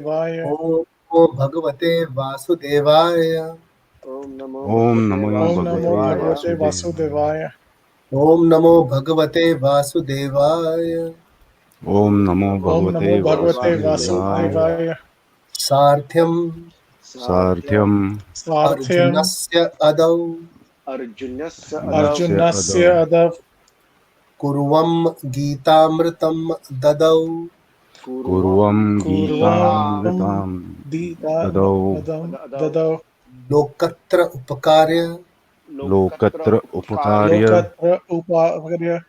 Om Namo Bhagavate Vasudevaya. Om Namo Bhagavate Vasudevaya. Om Namo Bhagavate Vasudevaya. Om Namo Bhagavate Vasudevaya. Sarthyam Sarthyam Arjunasya Adau Arjunasya Adav Kurvam Geetamritam Dadau Kurvam Geetamritam Dadau Lokatra Upakarya Lokatra Upakarya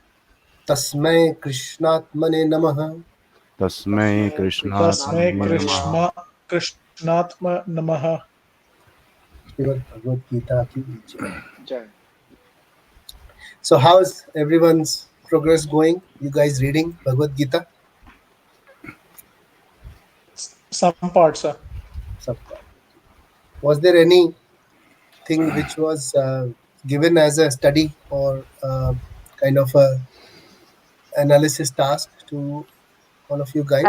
Tasmai Krishnatmane Namaha. Tasmai Krishnatma Namaha. Bhagavad Gita ki Jai. So how's everyone's progress going? You guys reading Bhagavad Gita? Some parts, sir. Was there anything which was given as a study or kind of a analysis task to all of you guys?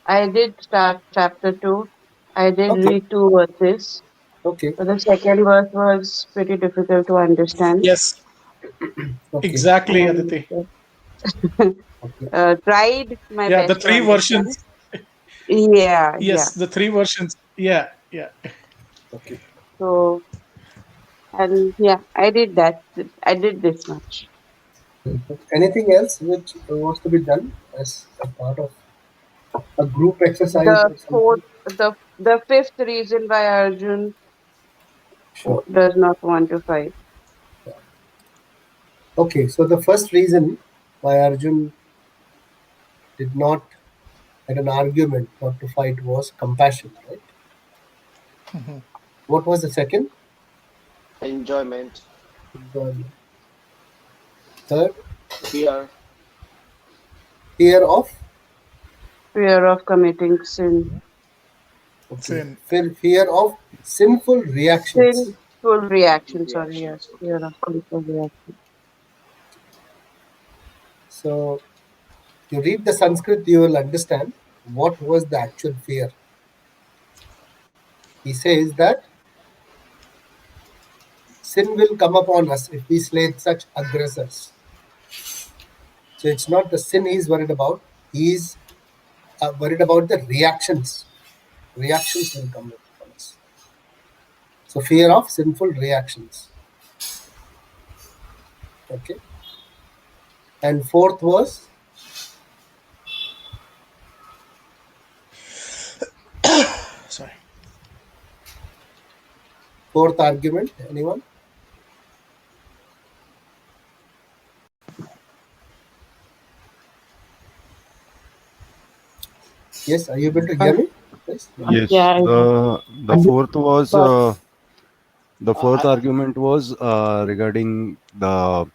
I did start chapter 2. I did Okay. read 2 verses. Okay. But the second verse was pretty difficult to understand. Yes, Okay. exactly, And, Aditi. Okay. tried my Yeah, best the to three understand. versions. Yeah, Yes, the three versions. Yeah. Okay. So, and yeah, I did that. I did this much. Anything else which was to be done as a part of a group exercise The or something? fourth, the fifth reason why Arjun Sure. does not want to fight. Okay, so the first reason why Arjun did not had an argument not to fight was compassion, right? Mhm. What was the second? Enjoyment. Enjoyment. Third, Fear. fear of Fear of committing sin. Sin. fear of sinful reactions. Sinful reaction, sorry, yes. Fear of sinful reaction. So you read the Sanskrit, you will understand what was the actual fear. He says that sin will come upon us if we slay such aggressors. So it's not the sin he's worried about. He's worried about the reactions. Reactions will come upon us. So fear of sinful reactions. Okay. And fourth was Sorry. fourth argument. Anyone? Yes, are you able to hear me? Yes. Yes, Yeah, the fourth was the fourth argument was regarding the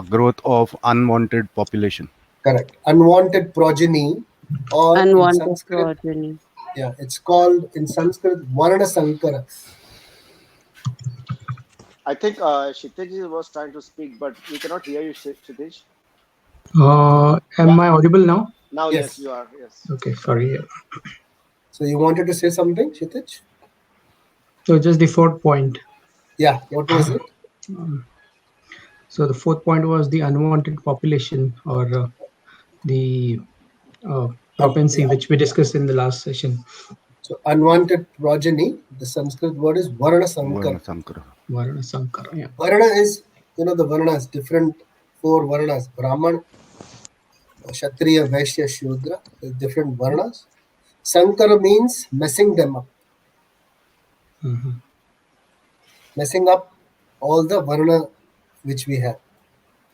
growth of unwanted population. Correct. Unwanted progeny, or in unwanted Sanskrit, progeny. yeah, it's called in Sanskrit Varna Sankara. I think Kshitij was trying to speak, but we cannot hear you, Kshitij. Am I audible now? Now, Yes. yes, you are. Yes. Okay, sorry. So you wanted to say something, Kshitij? So just the fourth point. Yeah. What was it? So the fourth point was the unwanted population, or the propensity, Yeah. which we discussed in the last session. So unwanted progeny, the Sanskrit word is Varna Sankara. Varna Sankara, yeah. Varna is, the Varnas, different 4 Varnas, Brahman, Kshatriya, Vaishya, Shudra, different Varnas. Sankara means messing them up. Mhm. Messing up all the Varna which we have.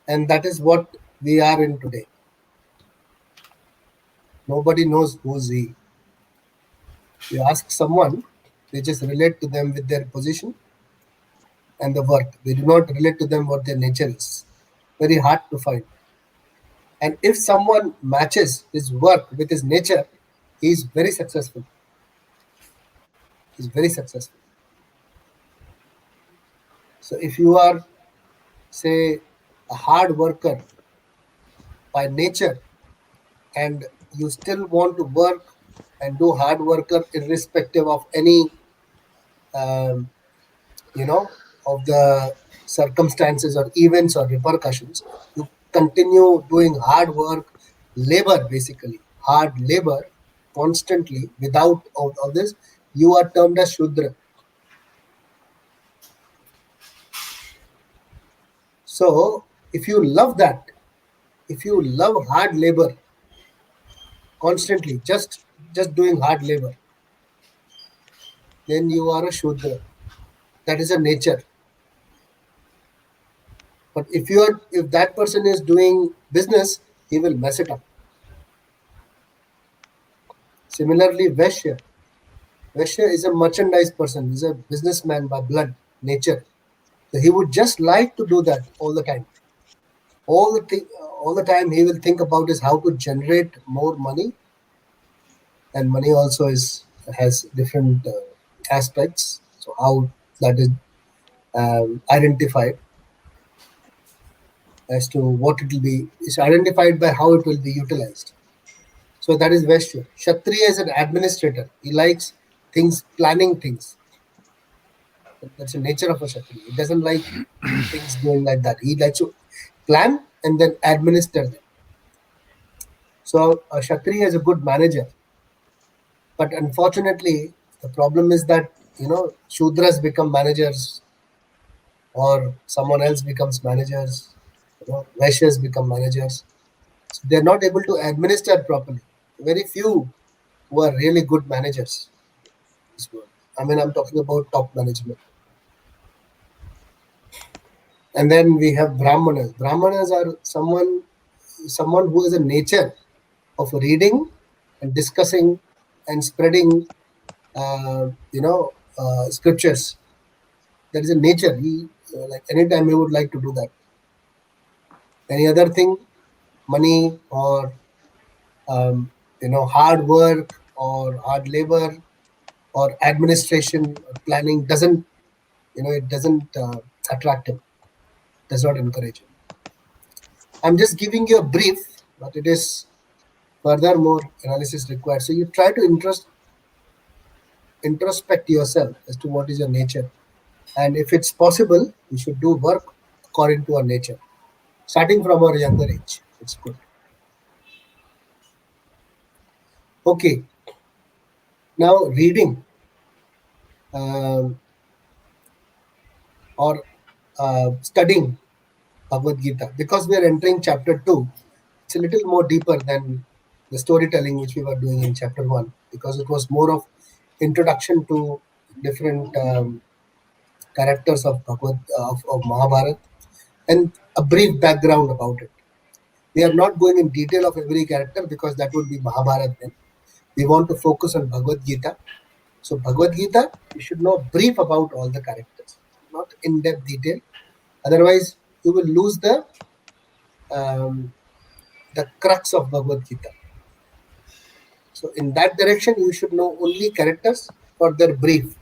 And that is what we are in today. Nobody knows who's he. You ask someone, they just relate to them with their position and the work. They do not relate to them what their nature is. Very hard to find. And if someone matches his work with his nature, he is very successful. He's very successful. So if you are, say, a hard worker by nature and you still want to work and do hard work irrespective of any, um, of the circumstances or events or repercussions. You continue doing hard work, labor, basically hard labor constantly without all this, you are termed as Shudra. So if you love that, if you love hard labor constantly, just doing hard labor, then you are a Shudra. That is a nature. But if that person is doing business, he will mess it up. Similarly, Vaishya. Vaishya is a merchandise person. He's a businessman by blood, nature. So he would just like to do that all the time. All the time he will think about is how to generate more money, and money also has different aspects. So how that is identified as to what it will be. It's identified by how it will be utilized. So that is Vaishya. Kshatriya is an administrator. He likes things, planning things. That's the nature of a Kshatriya. He doesn't like things going like that. He likes to plan and then administer them. So a Kshatriya is a good manager. But unfortunately, the problem is that, Shudras become managers, or someone else becomes managers, Vaishyas become managers. So they're not able to administer properly. Very few who are really good managers. I mean, I'm talking about top management. And then we have Brahmanas. Brahmanas are someone who has a nature of reading and discussing and spreading, scriptures. That is a nature. He, like anytime he would like to do that. Any other thing, money or hard work or hard labor or administration or planning doesn't attract him, does not encourage him. I'm just giving you a brief, but it is further more analysis required. So you try to introspect yourself as to what is your nature, and if it's possible, you should do work according to our nature, starting from our younger age. It's good. Okay. Now reading or studying Bhagavad Gita, because we are entering chapter 2, it's a little more deeper than the storytelling which we were doing in chapter 1, because it was more of introduction to different characters of of Mahabharata and a brief background about it. We are not going in detail of every character because that would be Mahabharata then. We want to focus on Bhagavad Gita. So Bhagavad Gita, you should know brief about all the characters, not in-depth detail. Otherwise, you will lose the crux of Bhagavad Gita. So in that direction, you should know only characters or their brief,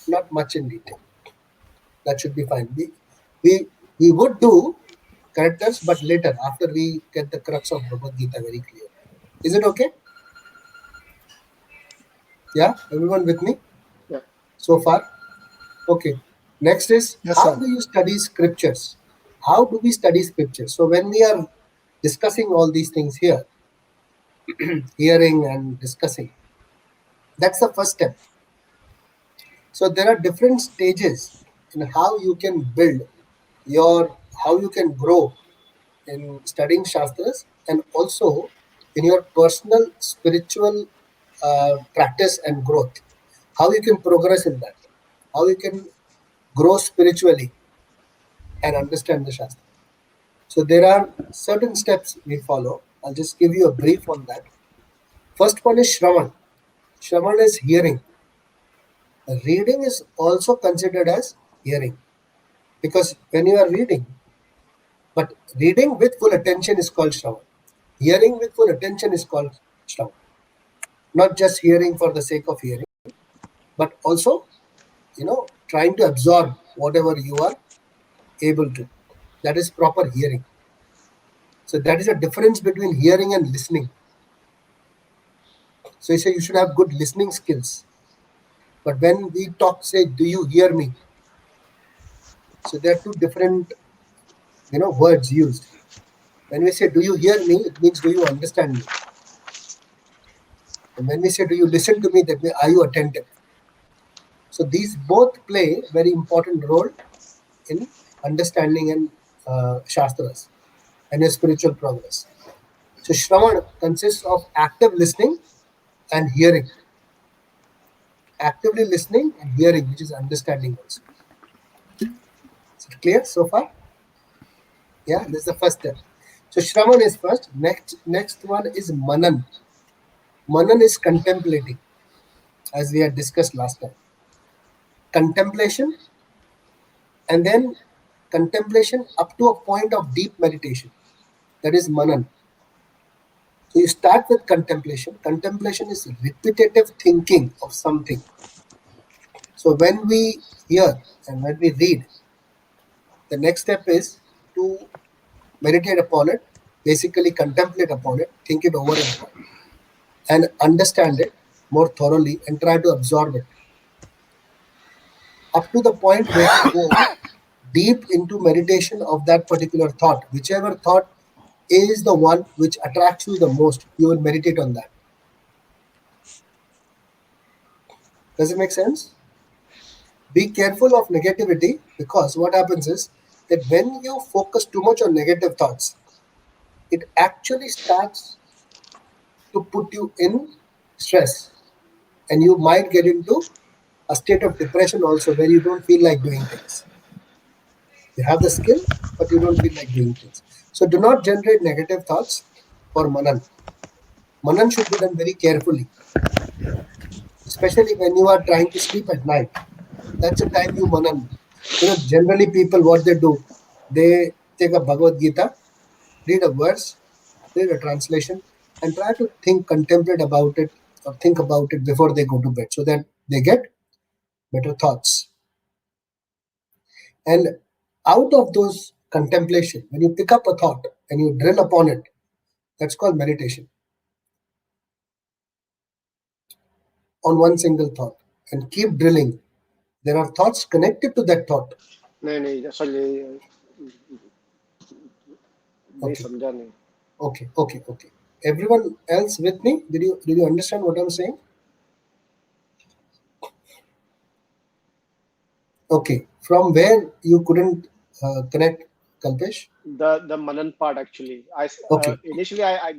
not much in detail. That should be fine. We would do characters, but later, after we get the crux of Bhagavad Gita very clear. Is it okay? Yeah, everyone with me? Yeah. So far? Okay. Next is, Yes, how sir. do you study scriptures? How do we study scriptures? So when we are discussing all these things here, hearing and discussing, that's the first step. So there are different stages in how you can build how you can grow in studying Shastras, and also in your personal spiritual practice and growth. How you can progress in that. How you can grow spiritually and understand the Shastra. So there are certain steps we follow. I'll just give you a brief on that. First one is Shravan. Shravan is hearing. Reading is also considered as hearing, because when you are reading, but reading with full attention is called Shravan. Hearing with full attention is called Shravan. Not just hearing for the sake of hearing, but also, trying to absorb whatever you are able to. That is proper hearing. So that is a difference between hearing and listening. So he said you should have good listening skills. But when we talk, say, do you hear me? So there are two different, words used. When we say, do you hear me? It means, do you understand me? And when we say, do you listen to me? That means, are you attentive? So these both play very important role in understanding and Shastras and your spiritual progress. So Shravan consists of active listening and hearing. Actively listening and hearing, which is understanding also. Is it clear so far? Yeah, this is the first step. So Shravan is first. Next one is Manan. Manan is contemplating, as we had discussed last time. Contemplation, and then contemplation up to a point of deep meditation. That is Manan. So you start with contemplation. Contemplation is repetitive thinking of something. So when we hear and when we read, the next step is to meditate upon it, basically contemplate upon it, think it over and over, and understand it more thoroughly and try to absorb it. Up to the point where you go deep into meditation of that particular thought. Whichever thought is the one which attracts you the most, you will meditate on that. Does it make sense? Be careful of negativity, because what happens is that when you focus too much on negative thoughts, it actually starts to put you in stress, and you might get into a state of depression also, where you don't feel like doing things. You have the skill, but you don't feel like doing things. So do not generate negative thoughts for Manan. Manan should be done very carefully, especially when you are trying to sleep at night. That's the time you Manan. Generally people, what they do, they take a Bhagavad Gita, read a verse, read a translation, and try to contemplate about it, or think about it before they go to bed, so that they get better thoughts. And out of those contemplation, when you pick up a thought and you drill upon it, that's called meditation. On one single thought, and keep drilling. There are thoughts connected to that thought. नहीं sorry नहीं समझा नहीं. Okay. Everyone else with me? Did you understand what I'm saying? Okay. From where you couldn't connect, Kalpesh? The Manan part actually. Okay. Initially I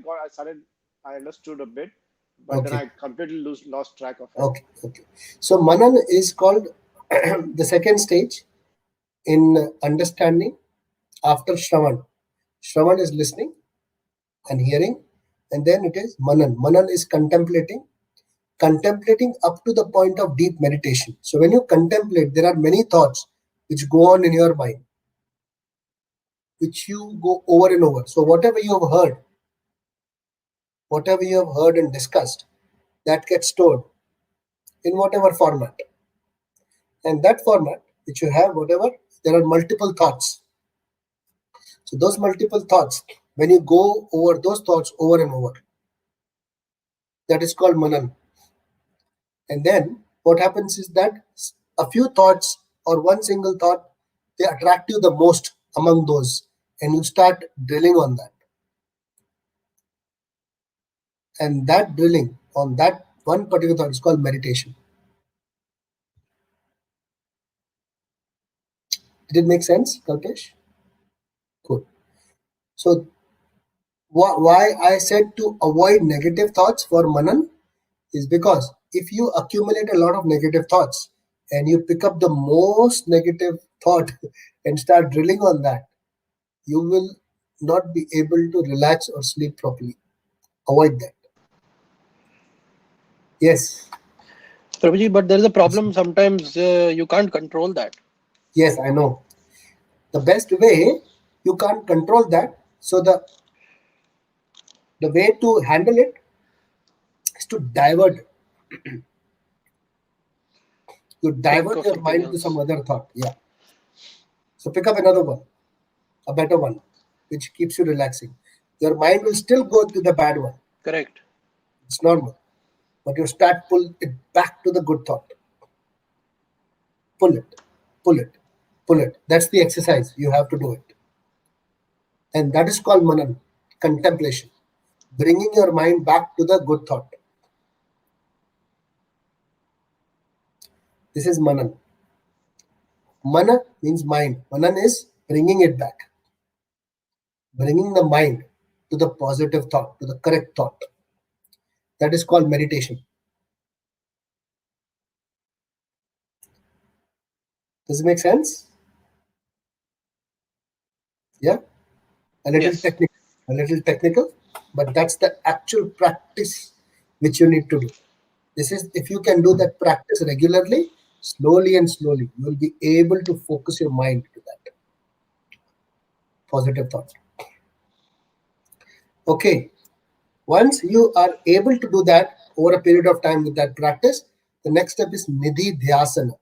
understood a bit, but then Okay. I completely lost track of it. Okay. So Manan is called the second stage in understanding after Shravan. Shravan is listening and hearing, and then it is Manan. Manan is contemplating up to the point of deep meditation. So when you contemplate, there are many thoughts which go on in your mind, which you go over and over. So whatever you have heard and discussed, that gets stored in whatever format. And that format which you have, whatever, there are multiple thoughts. So those multiple thoughts, when you go over those thoughts over and over, that is called Manan. And then what happens is that a few thoughts or one single thought, they attract you the most among those, and you start drilling on that. And that drilling on that one particular thought is called meditation. Did it make sense, Kalpesh? Good. So why I said to avoid negative thoughts for Manan is because if you accumulate a lot of negative thoughts and you pick up the most negative thought and start drilling on that, you will not be able to relax or sleep properly. Avoid that. Yes. Prabhuji, but there is a problem. Sometimes you can't control that. Yes, I know. The best way, you can't control that. So the way to handle it is to divert. You divert your mind to some other thought. Yeah. So pick up another one, a better one, which keeps you relaxing. Your mind will still go to the bad one. Correct. It's normal. but you start pull it back to the good thought. Pull it, pull it, pull it. That's the exercise. You have to do it. And that is called manan, contemplation. Bringing your mind back to the good thought. This is manan. Mana means mind. Manan is bringing it back. Bringing the mind to the positive thought, to the correct thought. That is called meditation. Does it make sense? Yeah? A little Yes. technical, but that's the actual practice which you need to do. This is, if you can do that practice regularly, slowly and slowly, you will be able to focus your mind to that positive thought. Okay. Once you are able to do that over a period of time with that practice, the next step is Nidhi Dhyasana.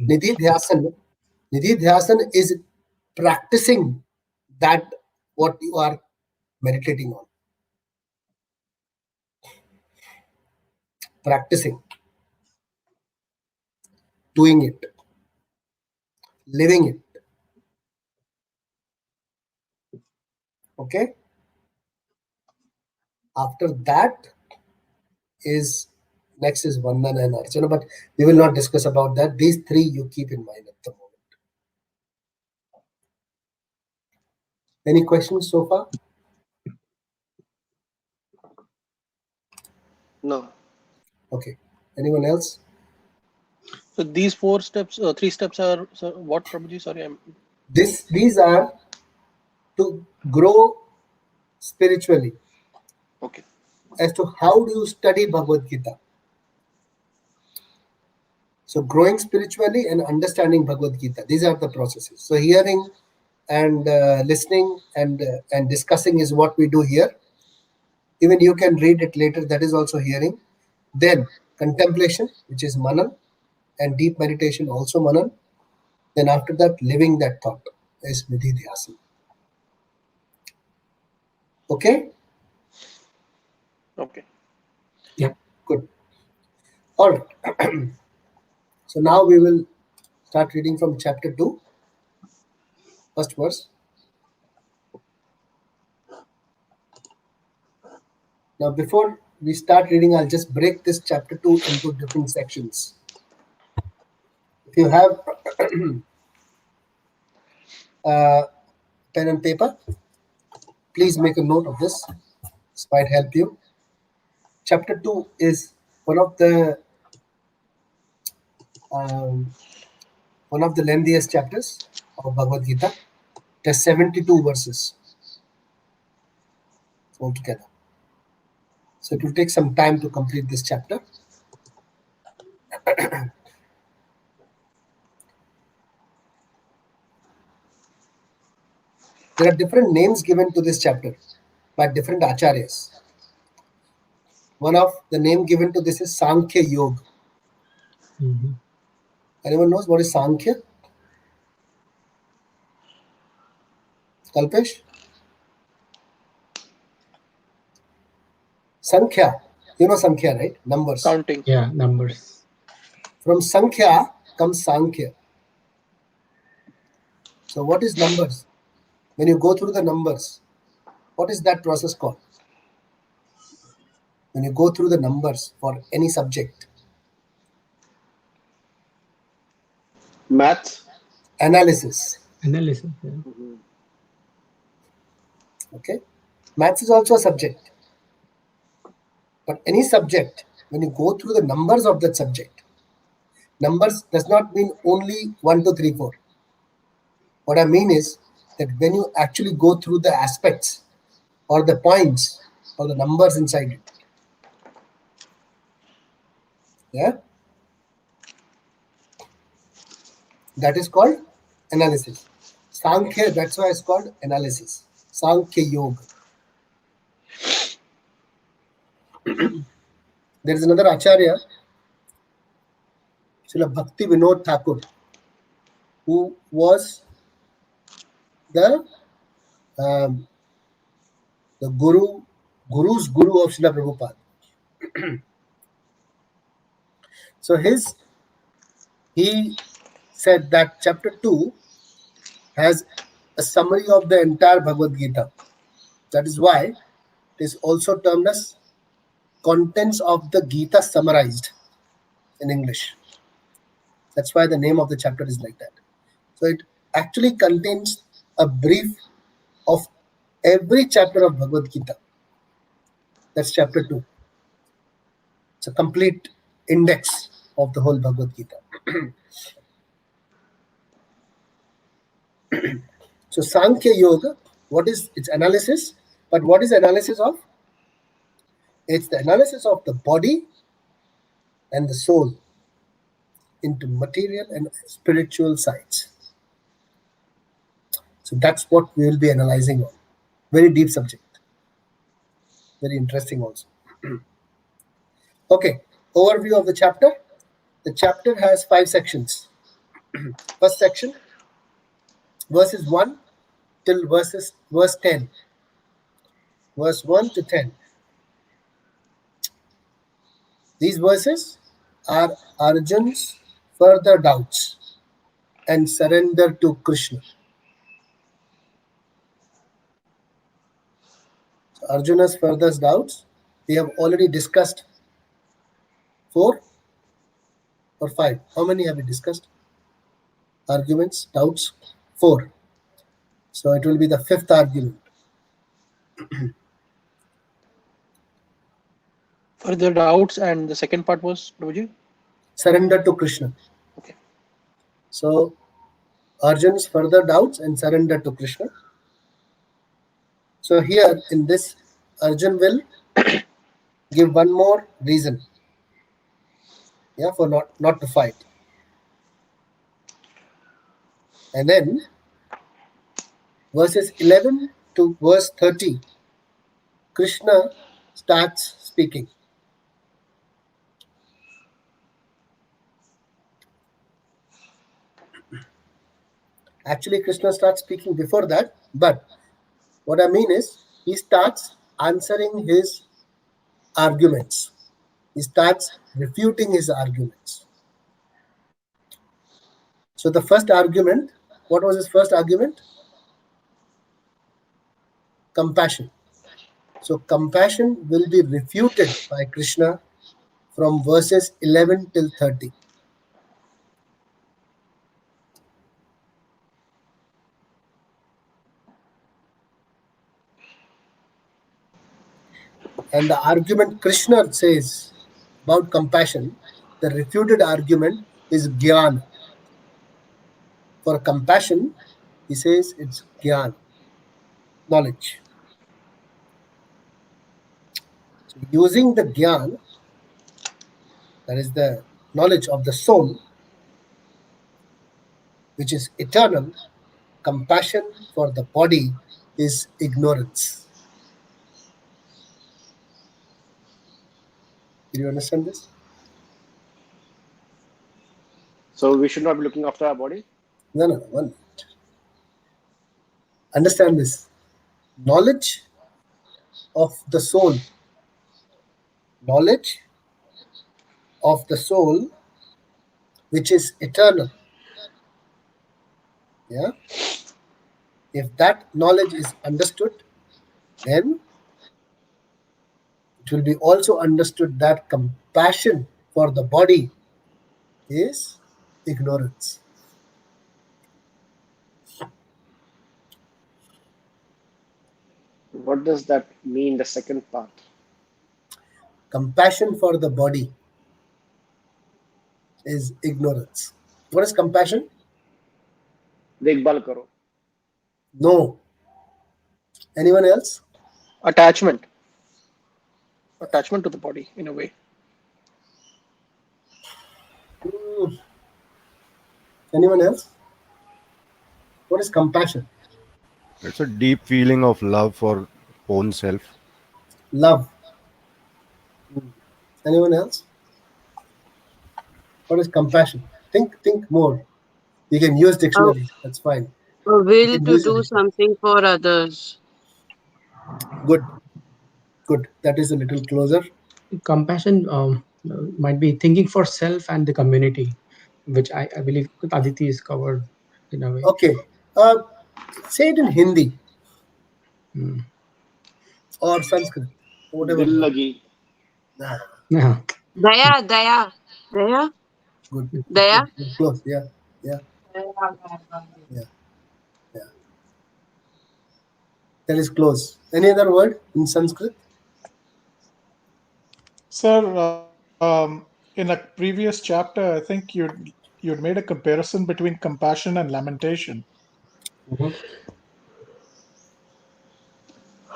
Nidhi Dhyasana is practicing that what you are meditating on. Practicing. Doing it. Living it. Okay? After that is next is Vandana and Archana, but we will not discuss about that. These three you keep in mind at the moment. Any questions so far? No. Okay. Anyone else? So these 4 steps, 3 steps are what, Prabhuji? Sorry, These are to grow spiritually. okay. As to how do you study Bhagavad Gita? So growing spiritually and understanding Bhagavad Gita. These are the processes. So hearing and listening and discussing is what we do here. Even you can read it later. That is also hearing. Then contemplation, which is manan, and deep meditation, also manan. Then after that, living that thought is Nidhi Dhyasana. Okay? Okay. Good. All right. So now we will start reading from chapter 2, first verse. Now, before we start reading, I'll just break this chapter 2 into different sections. If you have pen and paper, please make a note of this. This might help you. Chapter 2 is one of the lengthiest chapters of Bhagavad Gita. It has 72 verses altogether. So it will take some time to complete this chapter. There are different names given to this chapter by different acharyas. One of the name given to this is Sankhya Yoga. Anyone knows what is Sankhya? Kalpesh? Sankhya. You know Sankhya, right? Numbers. Counting. Yeah, numbers. From Sankhya comes Sankhya. So what is numbers? When you go through the numbers, what is that process called? When you go through the numbers for any subject. Maths. Analysis. Analysis. Yeah. Okay. Maths is also a subject. But any subject, when you go through the numbers of that subject, numbers does not mean only 1, 2, 3, 4. What I mean is that when you actually go through the aspects or the points or the numbers inside it, yeah, that is called analysis. Sankhya, that's why it's called analysis. Sankhya Yoga. There is another Acharya, Srila Bhakti Vinod Thakur, who was the guru Guru's Guru of Srila Prabhupada. So he said that chapter 2 has a summary of the entire Bhagavad Gita. That is why it is also termed as contents of the Gita summarized in English. That's why the name of the chapter is like that. So it actually contains a brief of every chapter of Bhagavad Gita. That's chapter 2. It's a complete index of the whole Bhagavad Gita. So Sankhya Yoga, what is its analysis? But what is the analysis of? It's the analysis of the body and the soul into material and spiritual sides. So that's what we will be analyzing on. Very deep subject. Very interesting also. Okay, overview of the chapter. The chapter has 5 sections. First section, verses 1 till verse 10. Verse 1 to 10. These verses are Arjun's further doubts and surrender to Krishna. So Arjuna's further doubts, we have already discussed 4 or 5. How many have we discussed? Arguments, doubts? 4. So it will be the 5th argument. Further doubts, and the second part was, Prabhuji? Surrender to Krishna. Okay. So Arjun's further doubts and surrender to Krishna. So here in this, Arjun will give one more reason, for not to fight. And then verses 11 to verse 30, Krishna starts speaking. Actually, Krishna starts speaking before that, but what I mean is, he starts answering his arguments. He starts refuting his arguments. So the first argument, what was his first argument? Compassion. So compassion will be refuted by Krishna from verses 11 till 30. And the argument Krishna says about compassion, the refuted argument is Gyan. For compassion, he says it's Gyan, knowledge. So using the Gyan, that is the knowledge of the soul, which is eternal, compassion for the body is ignorance. Do you understand this? So we should not be looking after our body? No, 1 minute. Understand this. Knowledge of the soul. Knowledge of the soul, which is eternal. Yeah. If that knowledge is understood, then it will be also understood that compassion for the body is ignorance. What does that mean, the second part? Compassion for the body is ignorance. What is compassion? Dekbhal karo. No. Anyone else? Attachment to the body, in a way. Anyone else? What is compassion? It's a deep feeling of love for own self. Love. Anyone else? What is compassion? Think more. You can use dictionary. That's fine. A will can to use do it. something for others. Good. Good. That is a little closer. Compassion might be thinking for self and the community, which I believe Aditi is covered in a way. Okay. Say it in Hindi Hmm. or Sanskrit, whatever. Dil lagi. Nah, Yeah. Daya. good. Daya. Good. Close. Yeah. Yeah. Yeah. That is close. Any other word in Sanskrit? Sir, in a previous chapter, I think you'd made a comparison between compassion and lamentation. Mhm.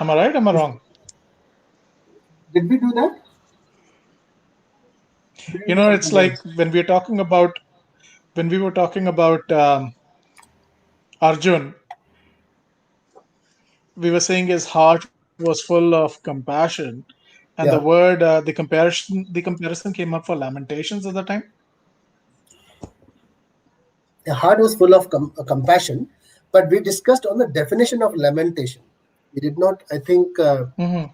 Am I right? Am I wrong? Did we do that? You know, it's like when we were talking about Arjun, we were saying his heart was full of compassion, and the Yeah. word the comparison came up for lamentations at the time. The heart was full of compassion, but we discussed on the definition of lamentation. We did not, I think, Mhm.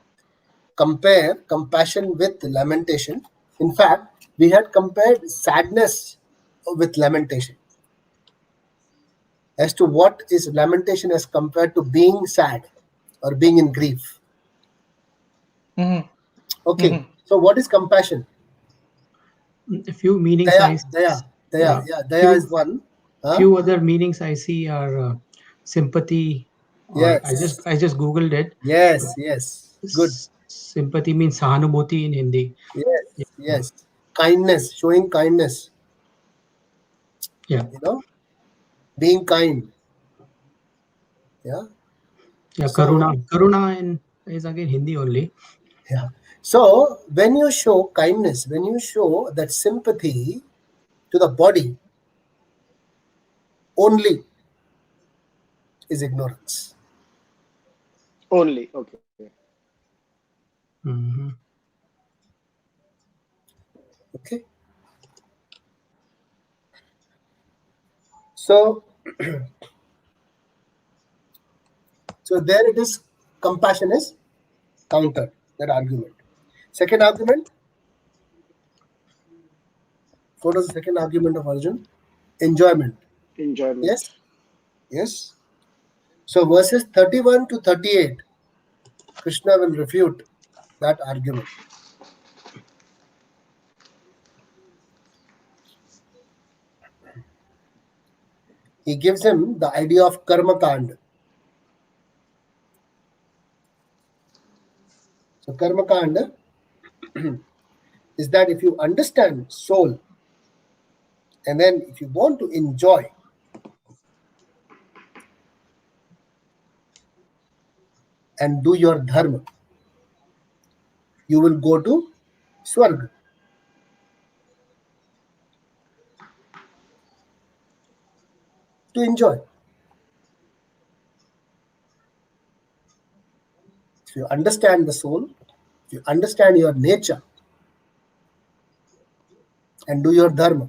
compare compassion with lamentation. In fact, we had compared sadness with lamentation as to what is lamentation as compared to being sad or being in grief. Mhm. Okay, Mhm. so what is compassion? A few meanings Daya. yeah. Yeah, Daya is one. Huh? Few other meanings I see are sympathy, or Yes. I just googled it. Yes. Good. Sympathy means sahanubhuti in Hindi. Yes. Kindness, showing kindness. Yeah. Being kind. Yeah. Karuna is again Hindi only. Yeah. So when you show kindness, when you show that sympathy to the body, only is ignorance. Only. Okay. Mhm. Okay. So there it is. Compassion is countered that argument. Second argument. What was the second argument of Arjun? Enjoyment. Enjoyment. Yes. So verses 31 to 38, Krishna will refute that argument. He gives him the idea of karma kand. So karma kand is that if you understand soul, and then if you want to enjoy, and do your dharma, you will go to Swarg. To enjoy. If you understand the soul, if you understand your nature, and do your dharma.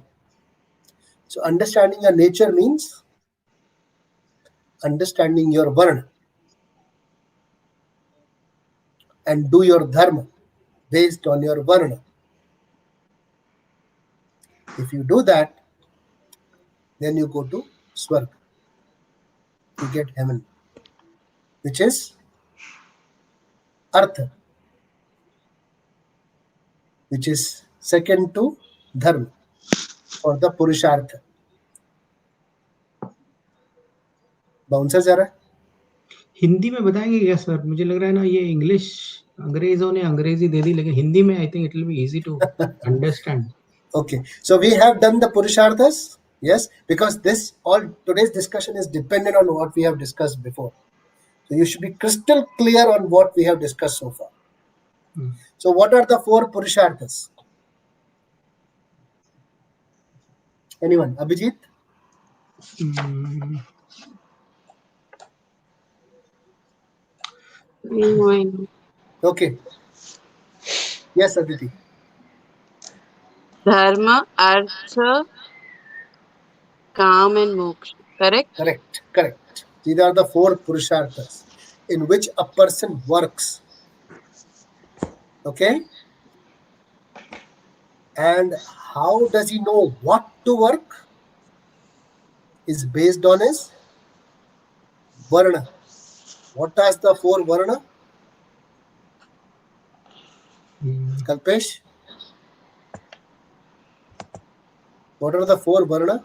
So understanding your nature means understanding your varna, and do your dharma based on your varna. If you do that, then you go to Swarg. You get heaven, which is Artha, which is second to Dharma or the Purushartha. Bouncer जा रहा है हिंदी में बताएंगे क्या sir? मुझे लग रहा है ना ये इंग्लिश अंग्रेजों ने अंग्रेजी दे दी, लेकिन हिंदी में I think it will be easy to understand. Okay, so we have done the Purusharthas, yes, because today's discussion is dependent on what we have discussed before. So you should be crystal clear on what we have discussed so far. So what are the 4 Purusharthas? Anyone? Abhijit? Okay. Yes, Aditi. Dharma, Artha, Kam, and Moksha. Correct? Correct. These are the 4 Purusharthas in which a person works Okay? And how does he know what to work? Is based on his varna. What does the 4 varna? Kalpesh? What are the 4 varna?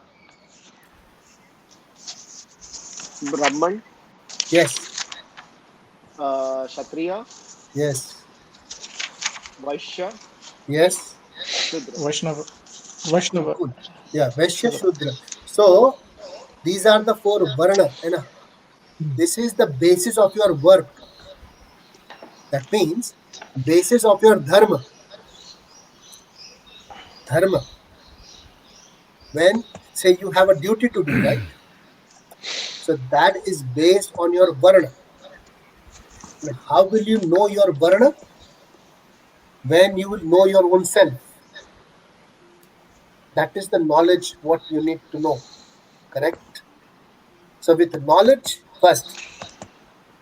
Brahman, Yes. Kshatriya, Yes. Vaishya, Yes. Shudra. Vaishnava. Good. Yeah, Vaishya Shudra. So these are the 4 varna. And this is the basis of your work. That means basis of your dharma. Dharma. When say you have a duty to do, right? So that is based on your varna. And how will you know your varna? When you will know your own self. That is the knowledge what you need to know. Correct? So with knowledge first,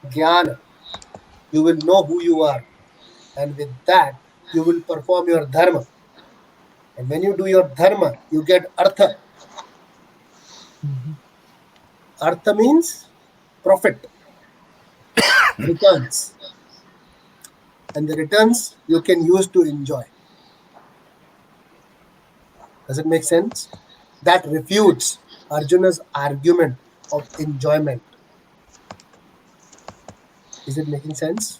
jnana, you will know who you are. And with that, you will perform your dharma. And when you do your dharma, you get artha. Artha means profit, returns. And the returns you can use to enjoy. Does it make sense? That refutes Arjuna's argument of enjoyment. Is it making sense?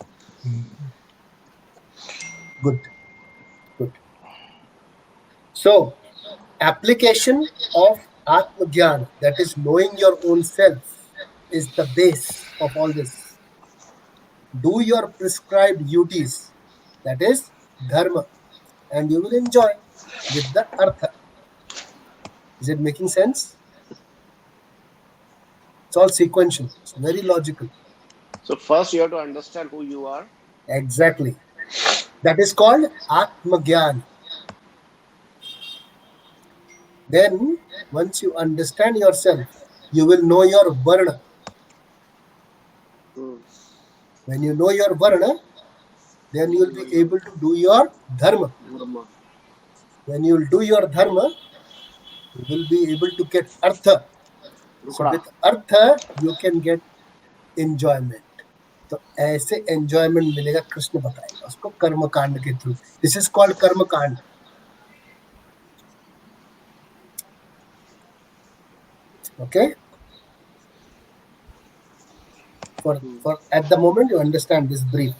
Good. Good. So, application of Atma Jnana, that is knowing your own self, is the base of all this. Do your prescribed duties, that is dharma, and you will enjoy with the artha. Is it making sense? It's all sequential. It's very logical. So first you have to understand who you are. Exactly. That is called Atma Jnana. Then, once you understand yourself, you will know your varna. When you know your varna, then you will be able to do your dharma. When you will do your dharma, you will be able to get artha. So with artha, you can get enjoyment. तो ऐसे enjoyment मिलेगा कृष्ण बताएगा उसको कर्म कांड के through. This is called कर्म कांड. Okay. For at the moment you understand this brief.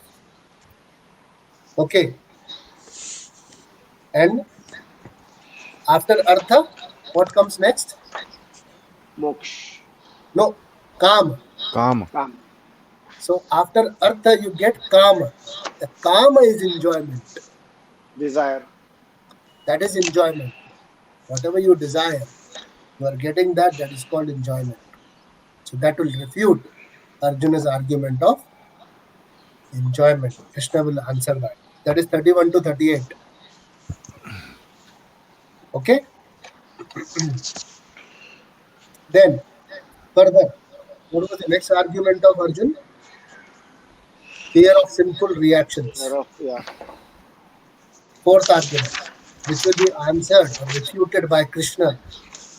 Okay. And after artha, what comes next? Moksha. No, kama. Kama. Kam. So after artha you get kama. The kama is enjoyment. Desire. That is enjoyment. Whatever you desire, you are getting that. That is called enjoyment. So that will refute Arjuna's argument of enjoyment. Krishna will answer that. That is 31 to 38. Okay. Then further, what was the next argument of Arjun? Fear of sinful reactions. Yeah. Fourth argument, which will be answered or refuted by Krishna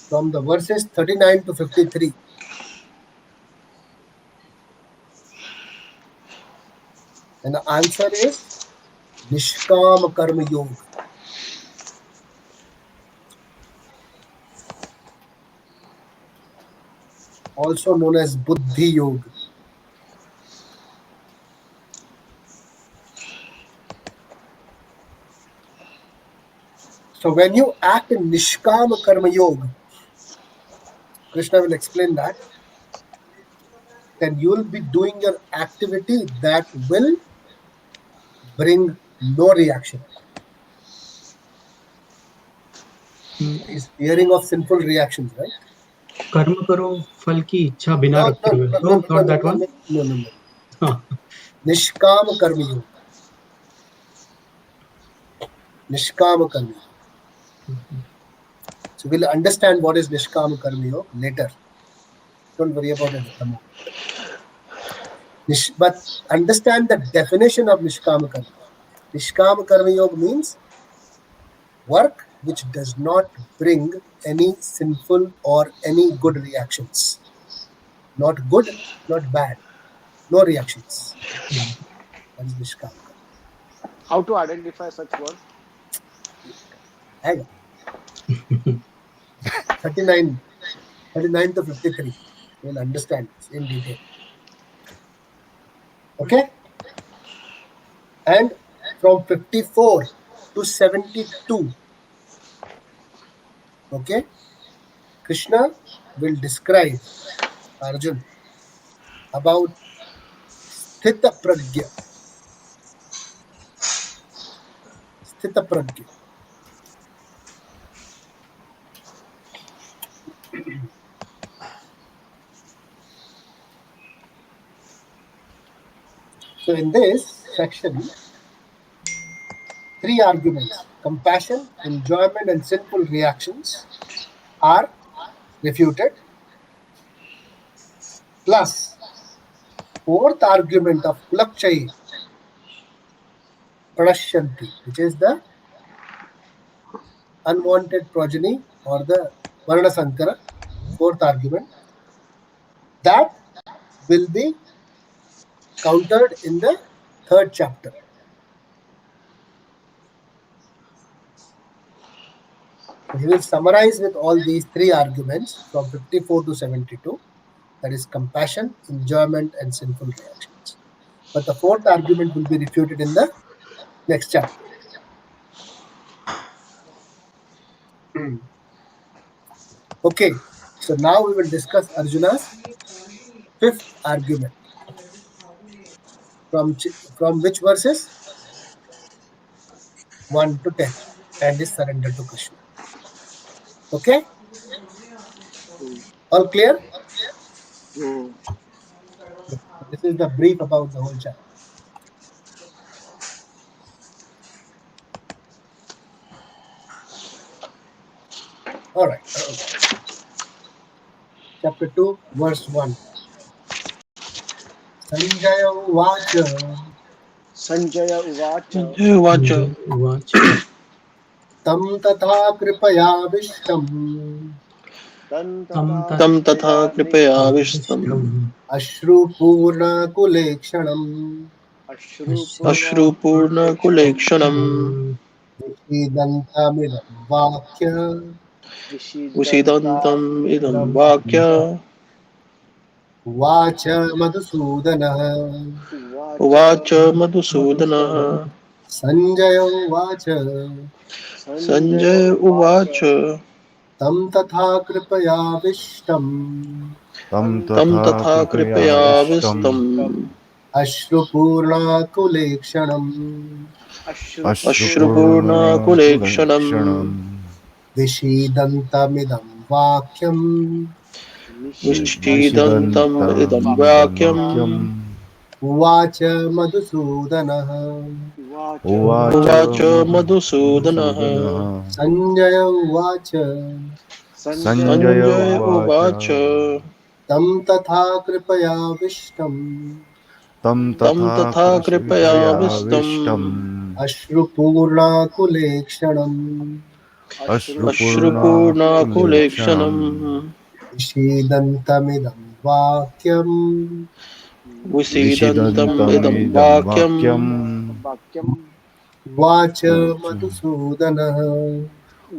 from the verses 39 to 53. And the answer is Nishkama Karma Yoga. Also known as Buddhi Yoga. So when you act in Nishkama Karma Yoga, Krishna will explain that, then you will be doing your activity that will bring no reaction. He's hearing of sinful reactions, right? कर्म करो फल की इच्छा बिना रखे हुए. No, not that one. No. Nishkama Karma Yoga. Nishkama Karma Yoga. So we'll understand what is Nishkama Karma Yoga later. Don't worry about it at the moment. But understand the definition of Nishkama Karma. Nishkama Karma Yoga means work which does not bring any sinful or any good reactions. Not good, not bad. No reactions. That is Nishkama Karma. How to identify such work? Hang on. 39 to 53. You will understand this in detail. Okay? And from 54 to 72, okay, Krishna will describe Arjun about Sthita Pragya. Sthita Pragya. So in this section, 3 arguments: compassion, enjoyment, and sinful reactions are refuted. Plus, 4th argument of Kulakchayi Pranashyanti, which is the unwanted progeny or the Varna Sankara, 4th argument, that will be countered in the 3rd chapter. He will summarize with all these 3 arguments from 54 to 72, that is compassion, enjoyment, and sinful reactions. But the 4th argument will be refuted in the next chapter. Okay, so now we will discuss Arjuna's 5th argument. From which verses? 1 to 10, and is surrender to Krishna. Okay? All clear? This is the brief about the whole chapter. All right. Chapter 2, verse 1. Sanjaya Uvacha. Sanjaya Uvacha. Watch. Tam tatha kripaya vishtam. Tam tatha kripaya vishtam. Ashru purna kulekshanam. Ashru purna kulekshanam. Vishidantamidam vakya. Visidantam idam vakya. Uvacha Madhusudana. Uvacha Madhusudana. Sanjaya Uvacha. Sanjay Uvacha. Tam tatha kripaya vishtam. Tam Tam tatha kripaya vistam. Ashru purna kulekshanam. Ashrupurna kulekshanam. Vishidantamidam vakyam. Vishidantam idam vakyam. Uvacha Madhusudana. Uvacha Madhusudana. Sanjaya Uvacha. Sanjay Uvacha. Tam tatha kripaya vishtam. Tam tatha kripaya vistam. Ashru purna kulekshanam. Ashrupurna kulekshanam. Vishidantamidam vakyam. Visidantam idam vakyam. Uvacha Madhusudana.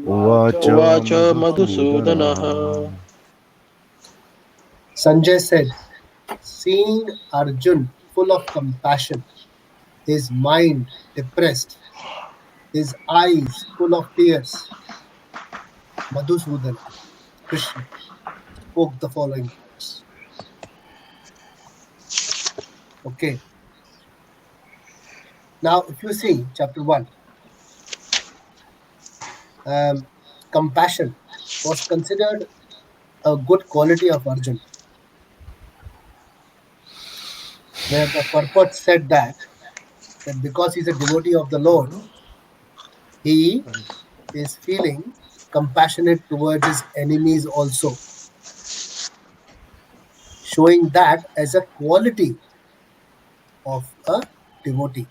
Uvacha Madhusudana. Sanjay said, seeing Arjun full of compassion, his mind depressed, his eyes full of tears, Madhusudana, Krishna, spoke the following words. Okay. Now, if you see chapter 1, compassion was considered a good quality of Arjun, where the purport said that because he's a devotee of the Lord, he is feeling compassionate towards his enemies also, showing that as a quality of a devotee.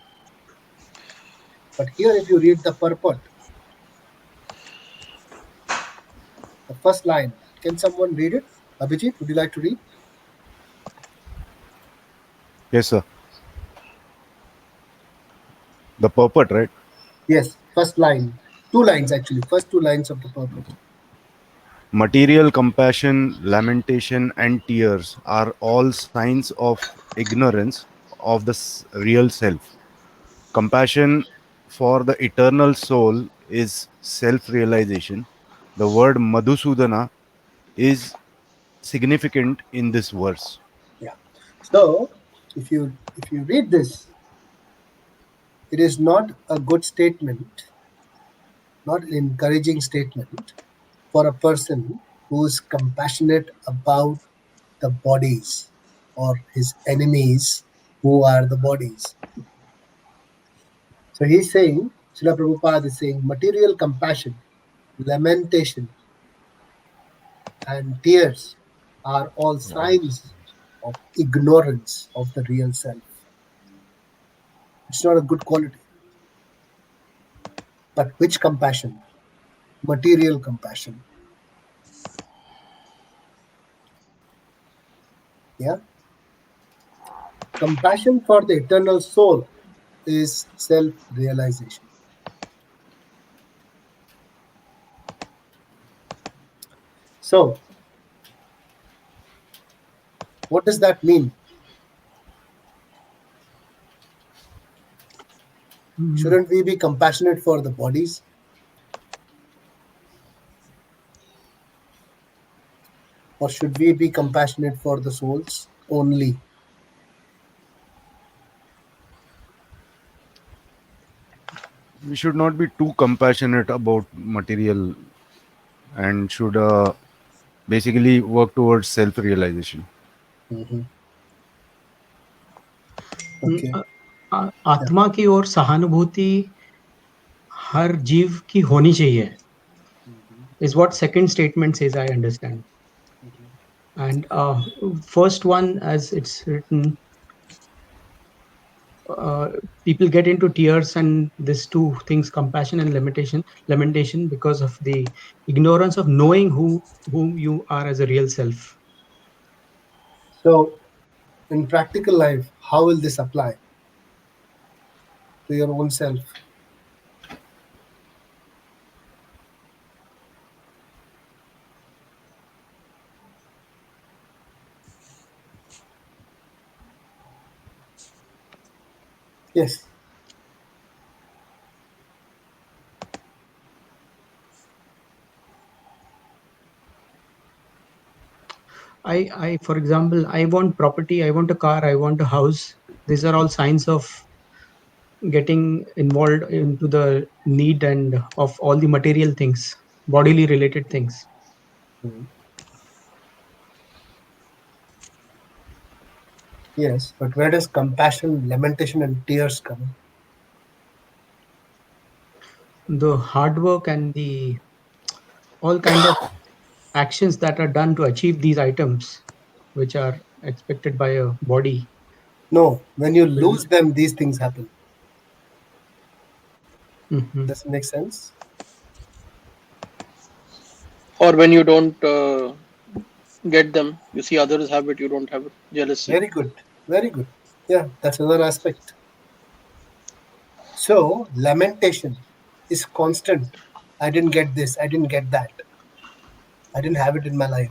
But here, if you read the purport, the first line, can someone read it? Abhijit, would you like to read? Yes, sir. The purport, right? Yes, first line. 2 lines actually. First 2 lines of the purport. Material compassion, lamentation, and tears are all signs of ignorance of the real self. Compassion for the eternal soul is self realization. The word Madhusudana is significant in this verse. Yeah. So if you read this, it is not a good statement, not an encouraging statement for a person who is compassionate about the bodies or his enemies who are the bodies. So he's saying, Srila Prabhupada is saying, material compassion, lamentation, and tears are all signs of ignorance of the real self. It's not a good quality. But which compassion? Material compassion. Yeah. Compassion for the eternal soul is self-realization. So, what does that mean? Shouldn't we be compassionate for the bodies? Or should we be compassionate for the souls only? We should not be too compassionate about material and should basically work towards self realization. Okay. आत्मा की ओर सहानुभूति हर जीव की होनी चाहिए is what second statement says, I understand. And first one, as it's written, people get into tears and these two things, compassion and lamentation, because of the ignorance of knowing whom you are as a real self. So, in practical life, how will this apply to your own self? Yes. I, for example, I want property, I want a car, I want a house. These are all signs of getting involved into the need and of all the material things, bodily related things. Yes, but where does compassion, lamentation, and tears come in? The hard work and the all kind of actions that are done to achieve these items, which are expected by a body. No, when you lose them, these things happen. Does it make sense? Or when you don't get them, you see others have it, you don't have it. Jealousy. Very good. Very good. Yeah, that's another aspect. So, lamentation is constant. I didn't get this. I didn't get that. I didn't have it in my life.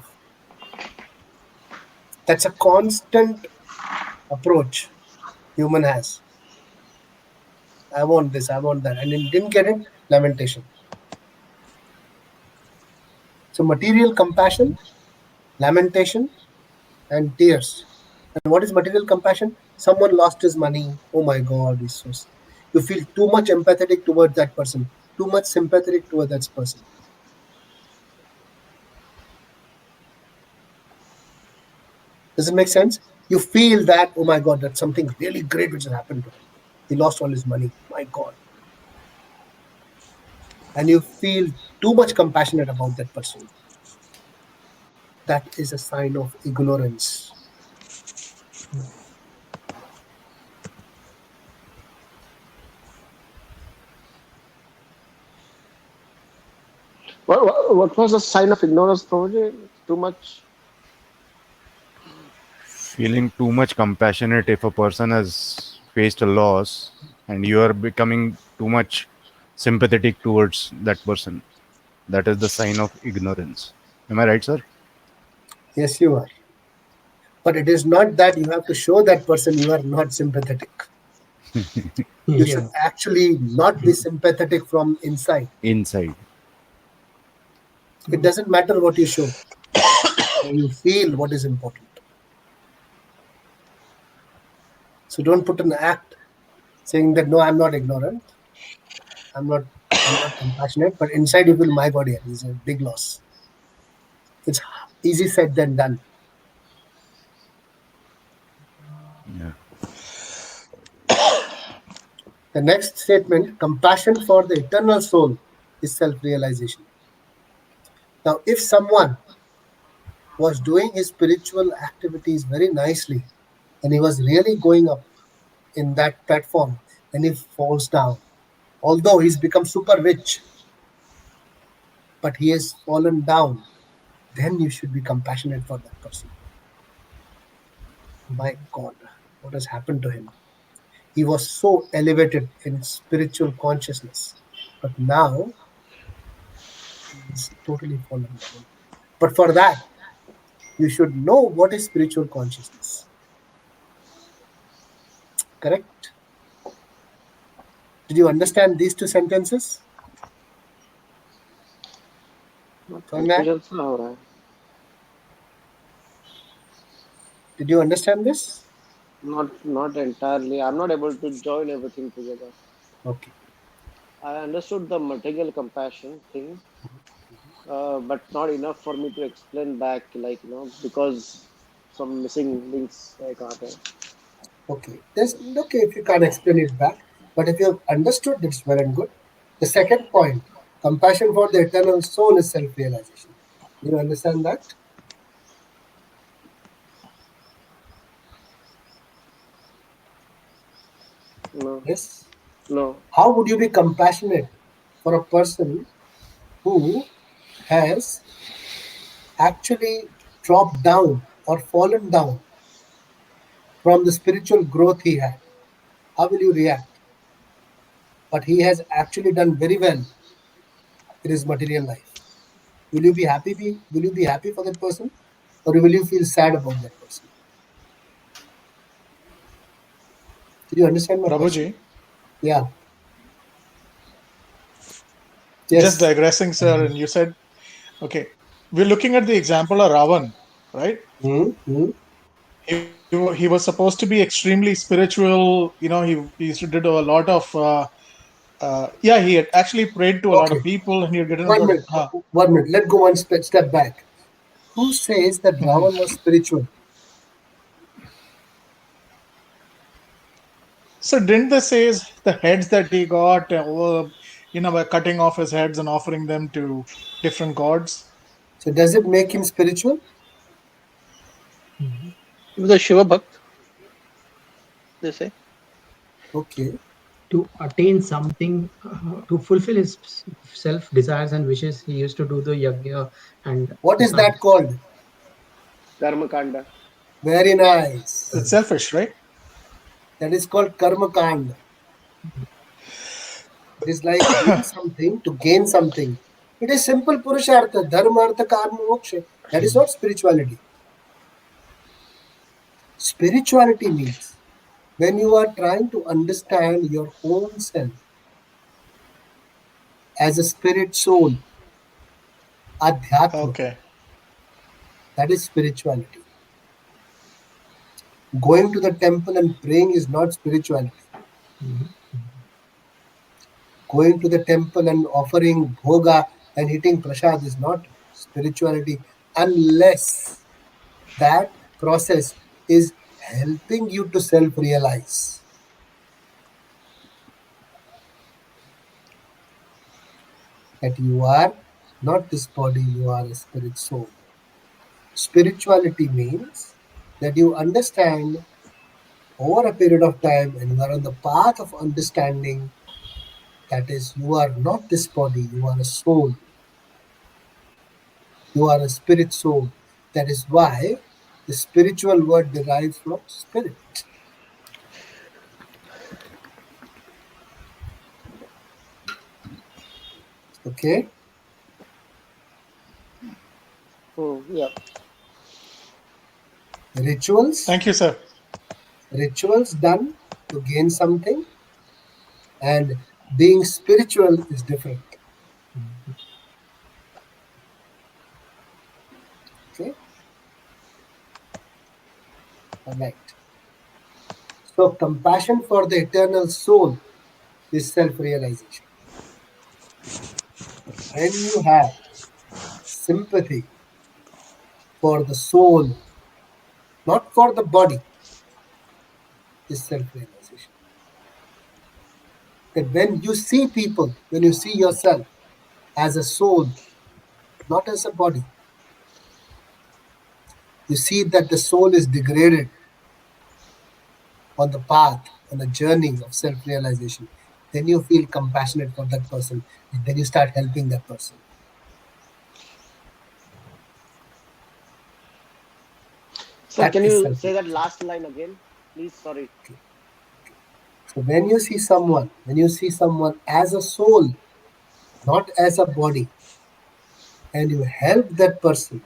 That's a constant approach human has. I want this. I want that. And didn't get it. Lamentation. So, material compassion, lamentation, and tears. And what is material compassion? Someone lost his money. Oh my God, he's so sad. You feel too much empathetic towards that person, too much sympathetic towards that person. Does it make sense? You feel that, oh my God, that's something really great which has happened to him. He lost all his money. My God. And you feel too much compassionate about that person. That is a sign of ignorance. What was the sign of ignorance, Prabhuji? Too much. Feeling too much compassionate if a person has faced a loss and you are becoming too much sympathetic towards that person. That is the sign of ignorance. Am I right, sir? Yes, you are. But it is not that you have to show that person you are not sympathetic. You should actually not be sympathetic from inside. Inside. It doesn't matter what you show. You feel what is important. So don't put an act saying that, no, I'm not ignorant. I'm not compassionate. But inside you feel, my God, yeah, is a big loss. It's easy said than done. Yeah. The next statement, compassion for the eternal soul, is self-realization. Now, if someone was doing his spiritual activities very nicely and he was really going up in that platform and he falls down, although he's become super rich, but he has fallen down, then you should be compassionate for that person. My God, what has happened to him? He was so elevated in spiritual consciousness, but now he's totally fallen down. But for that, you should know what is spiritual consciousness. Correct? Did you understand these two sentences? Confusion सा हो रहा है. Did you understand this? Not entirely. I'm not able to join everything together. Okay. I understood the material compassion thing, but not enough for me to explain back, like, because some missing links I got. Okay. There's okay if you can't explain it back, but if you have understood, that's well and good. The second point, compassion for the eternal soul is self-realization. Do you understand that? No. Yes. No. How would you be compassionate for a person who has actually dropped down or fallen down from the spiritual growth he had? How will you react? But he has actually done very well in his material life. Will you be happy? Will you be happy for that person, or will you feel sad about that person? Did you understand my question? Prabhuji, Yeah. Yes. just digressing, sir, and you said, okay, we're looking at the example of Ravan, right? Mm-hmm. He was supposed to be extremely spiritual. He did a lot of, he had actually prayed to a lot of Okay. people, and he had gotten 1 minute. 1 minute. Let's go one step back. Who says that Ravan was spiritual? So didn't they say the heads that he got, by cutting off his heads and offering them to different gods? So does it make him spiritual? He was a Shiva Bhakt, they say. Okay. To attain something, to fulfill his self desires and wishes, he used to do the yajna. And what is that called? Karma Kanda. Very nice. It's selfish, right? That is called karma kanda. It is like doing something to gain something. It is simple purushartha, dharma, artha, karma, moksha. That is not spirituality. Spirituality means when you are trying to understand your own self as a spirit soul, adhyatma. Okay. That is spirituality. Going to the temple and praying is not spirituality. Going to the temple and offering bhoga and eating prasad is not spirituality, unless that process is helping you to self-realize. That you are not this body, you are a spirit soul. Spirituality means that you understand over a period of time and you are on the path of understanding, that is, you are not this body, you are a soul. You are a spirit soul. That is why the spiritual word derives from spirit. Okay? Yeah. Rituals, Thank you, sir. rituals done to gain something, and being spiritual is different. Okay? All right. So, compassion for the eternal soul is self realization. When you have sympathy for the soul, not for the body, is self realization. That when you see people, when you see yourself as a soul, not as a body, you see that the soul is degraded on the path, on the journey of self realization, then you feel compassionate for that person, and then you start helping that person. Sir, That can is you self say that realization. last line again, please? Sorry. So when you see someone as a soul, not as a body, and you help that person,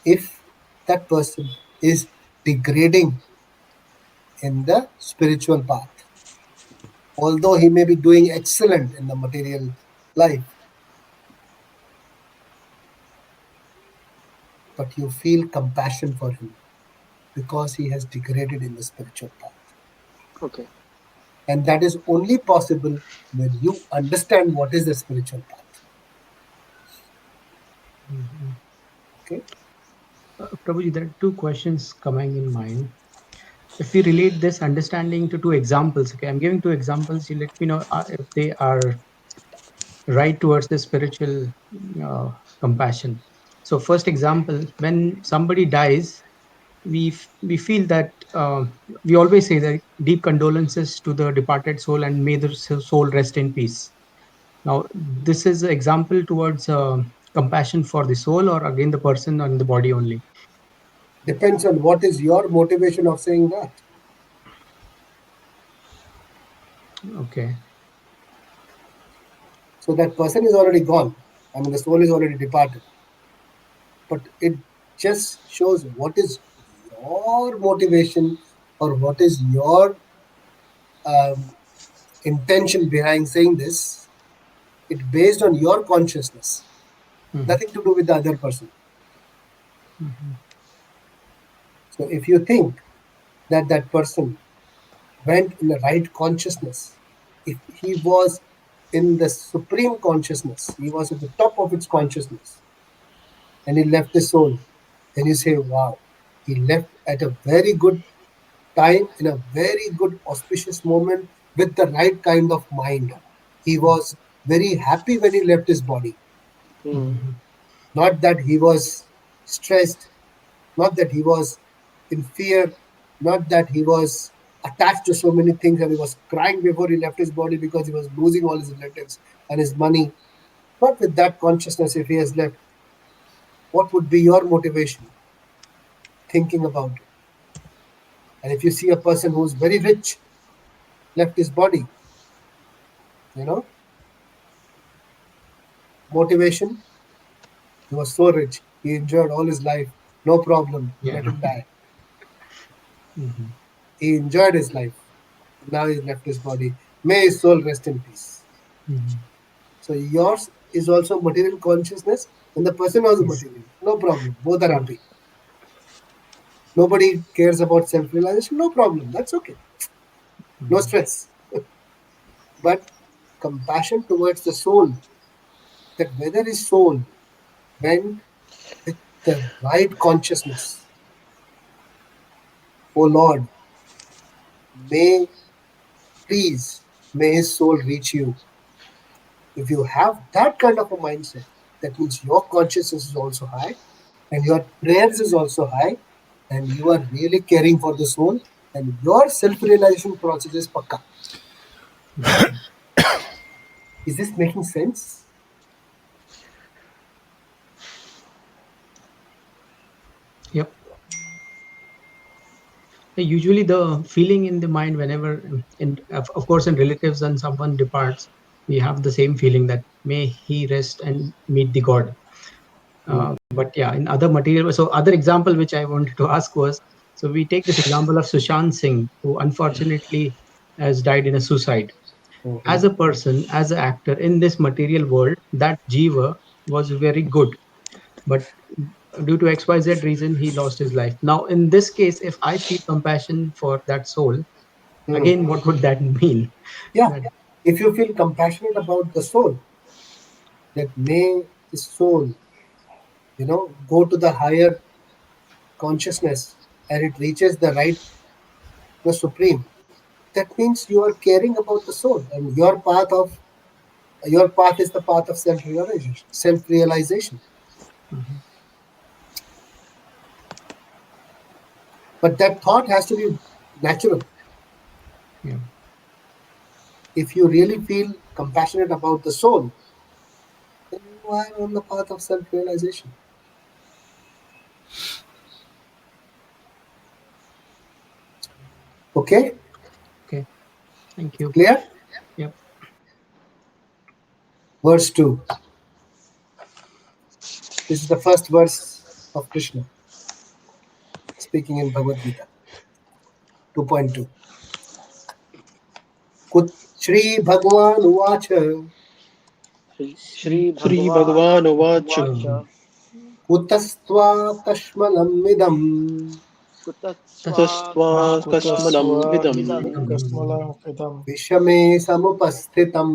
if that person is degrading in the spiritual path, although he may be doing excellent in the material life, but you feel compassion for him because he has degraded in the spiritual path. Okay. And that is only possible when you understand what is the spiritual path. Okay? Prabhuji, there are two questions coming in mind. If we relate this understanding to two examples, okay, I'm giving two examples. You let me know if they are right towards the spiritual uh, compassion. So, first example, when somebody dies, we feel that we always say that deep condolences to the departed soul and may the soul rest in peace. Now, this is an example towards compassion for the soul, or again the person and the body only. Depends on what is your motivation of saying that. Okay. So that person is already gone. I mean, the soul is already departed. But it just shows what is your motivation or what is your um, intention behind saying this. It's based on your consciousness, nothing to do with the other person. So if you think that that person went in the right consciousness, if he was in the supreme consciousness, he was at the top of its consciousness, and he left the soul, then you say, wow, he left at a very good time, in a very good auspicious moment, with the right kind of mind. He was very happy when he left his body. Not that he was stressed, not that he was in fear, not that he was attached to so many things and he was crying before he left his body because he was losing all his relatives and his money. Not with that consciousness. If he has left, what would be your motivation thinking about it? And if you see a person who's very rich left his body, you know, motivation, he was so rich, he enjoyed all his life, no problem, Yeah. let him die. He enjoyed his life. Now he's left his body. May his soul rest in peace. So yours is also material consciousness, and the person also Yes. material. No problem. Both are happy. Nobody cares about self-realization. No problem. That's okay. No stress. But compassion towards the soul, that whether his soul went with the right consciousness. Oh Lord, may please, may his soul reach you. If you have that kind of a mindset, that means your consciousness is also high and your prayers is also high and you are really caring for the soul and your self-realization process is pakka. Is this making sense? Yep. Usually the feeling in the mind whenever, of course, in relatives and someone departs, we have the same feeling that may he rest and meet the God. But yeah, in other material, so other example which I wanted to ask was, so we take this example of Sushant Singh, who unfortunately has died in a suicide. As a person, as an actor in this material world, that Jiva was very good, but due to XYZ reason, he lost his life. Now, in this case, if I feel compassion for that soul, again, what would that mean? Yeah. That, If you feel compassionate about the soul, that may the soul, go to the higher consciousness and it reaches the right, the supreme. That means you are caring about the soul, and your path is the path of self-realization. Self-realization. Mhm. But that thought has to be natural. Yeah. If you really feel compassionate about the soul, then you are on the path of self-realization. Okay, Okay. Thank you. clear? Yep. Verse 2. This is the first verse of Krishna speaking in Bhagavad Gita 2.2. Shri Bhagavan Uvacha Sri Bhagavan Uvacha Vacha Kutastva Kashmalam kutasva Tasva Kasmanam Kutasva Vidam Kasmala Kidam Vishame Samupasthitam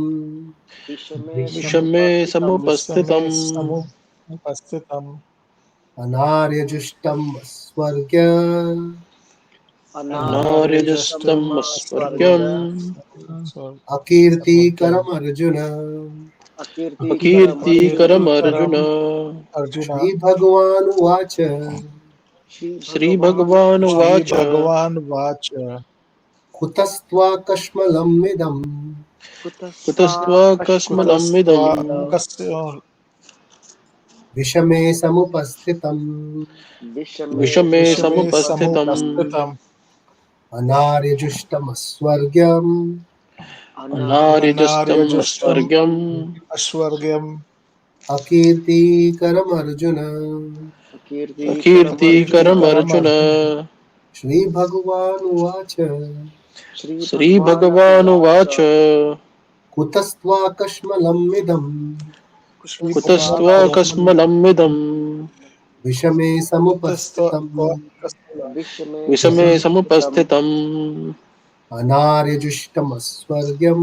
Vishame Vishame Samupatitam Visame Samupasthitam Samupastitam Anaryajustam Swargya Anaryajustam Anaryajastam Anarjastam Swarga Asvargyam Akirti Swargam Karam Arjuna. Akirti Akirti Karam Karamarjuna Akirtikaram Arjuna Arjuna Shri Bhagavan Uvacha Shri Sri Bhagavan Bhagavan Shri Uvacha Bhagavan Vacha Kutastva Kashmalam Midam Kutasva Kutastva Kasmanam Kutasva Kashmalam Vidam Kasya Vishame Samupasthitam Vishame Vishame Vishame Samupasthitam Samupastitam Anaryajustam Swargyam Anaryajastam Anaryajastam Asvargyam Ashwargyam Akirti Karam Arjuna. Akirti Akirti Karam Karamarjuna Akirtikaram Arjuna Arjuna Shri Bhagavan Uvacha Shri Sri Bhagwan Bhagavan Uvacha Uvacha Kutastva Kashmalam Midam Shri Kutasva Bhagavan Kutasva Kasmanam Vidam Vishame Kutastva Samupasthitam Kasmala Vishame Visame Samupatitam Samupasthitam Anaryajustam Swargyam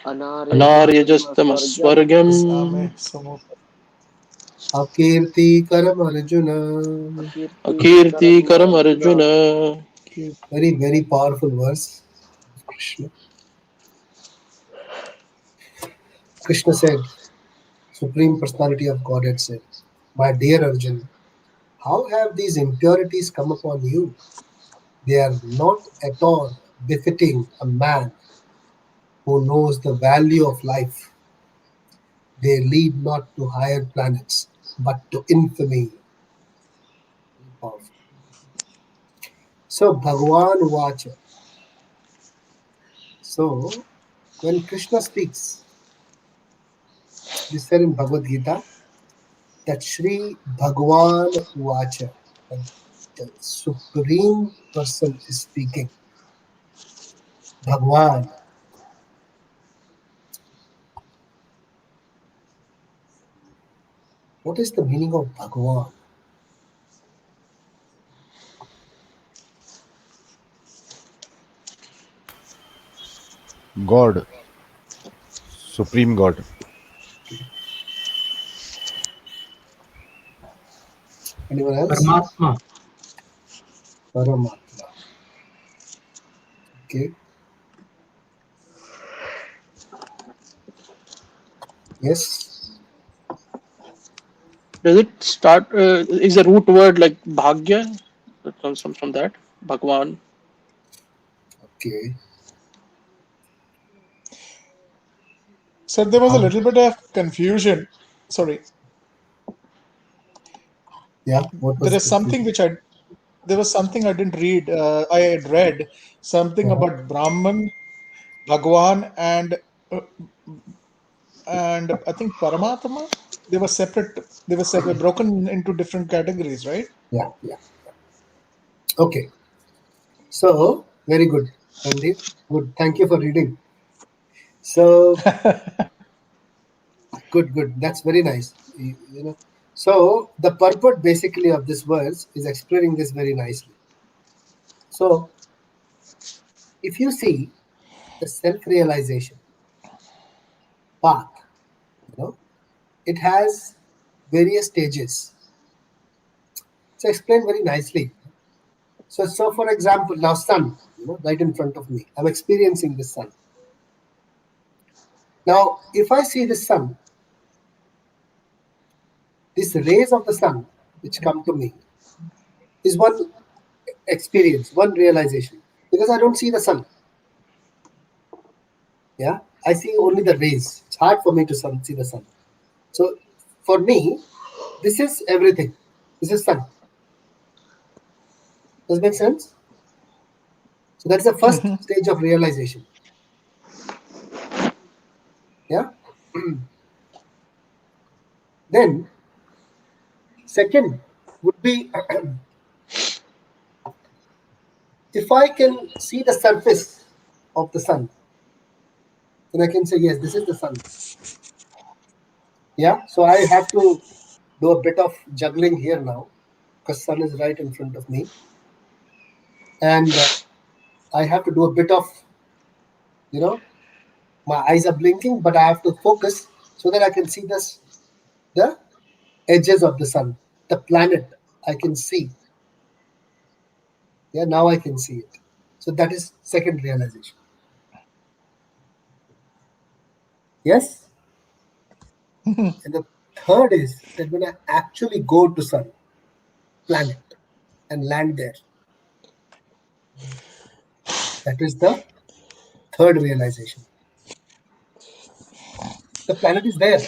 Anaryajustam Anaryajastam Swargam Asvargyam Visame Samupastitam Akirti Karam Arjuna. Akirti Akirti Karam Karamarjuna Arjuna Very, very powerful verse of Krishna. Krishna said, Supreme Personality of Godhead said, my dear Arjun, how have these impurities come upon you? They are not at all befitting a man who knows the value of life. They lead not to higher planets, but to infamy. Very powerful. So, Bhagavan Vacha. So, when Krishna speaks, this said in Bhagavad Gita, that Sri Bhagavan Vacha, that the Supreme Person is speaking. Bhagwan. What is the meaning of Bhagwan? God, Supreme God. Anyone else? Paramatma. Paramatma. Okay. Yes. Does it start? Is the root word like Bhagya? That comes from that. Bhagwan. Okay. So there was a little bit of confusion. Sorry. Yeah. What was There is the something which there was something I didn't read. I had read something Uh-huh. about Brahman, Bhagwan, uh, and I think Paramatma. They were separate. They were separate, broken into different categories, right? Yeah. Yeah. Okay. So very good, Randeep. Good. Thank you for reading. So good. Good. That's very nice. You know. So the purport basically of this verse is explaining this very nicely. So if you see the self-realization path, you know, it has various stages. It's explained very nicely. So for example, now sun, right in front of me. I'm experiencing the sun. Now, if I see the sun, these rays of the sun which come to me is one experience, one realization. Because I don't see the sun. Yeah. I see only the rays. It's hard for me to see the sun. So for me, this is everything. This is sun. Does it make sense? So that's the first stage of realization. Yeah. Then second would be if I can see the surface of the sun, then I can say, yes, this is the sun. Yeah. So I have to do a bit of juggling here now because sun is right in front of me. And I have to do a bit of, my eyes are blinking, but I have to focus so that I can see the edges of the sun, the planet I can see. Yeah, now I can see it. So that is second realization. Yes. And the third is that when I actually go to sun, planet, and land there, that is the third realization. The planet is there.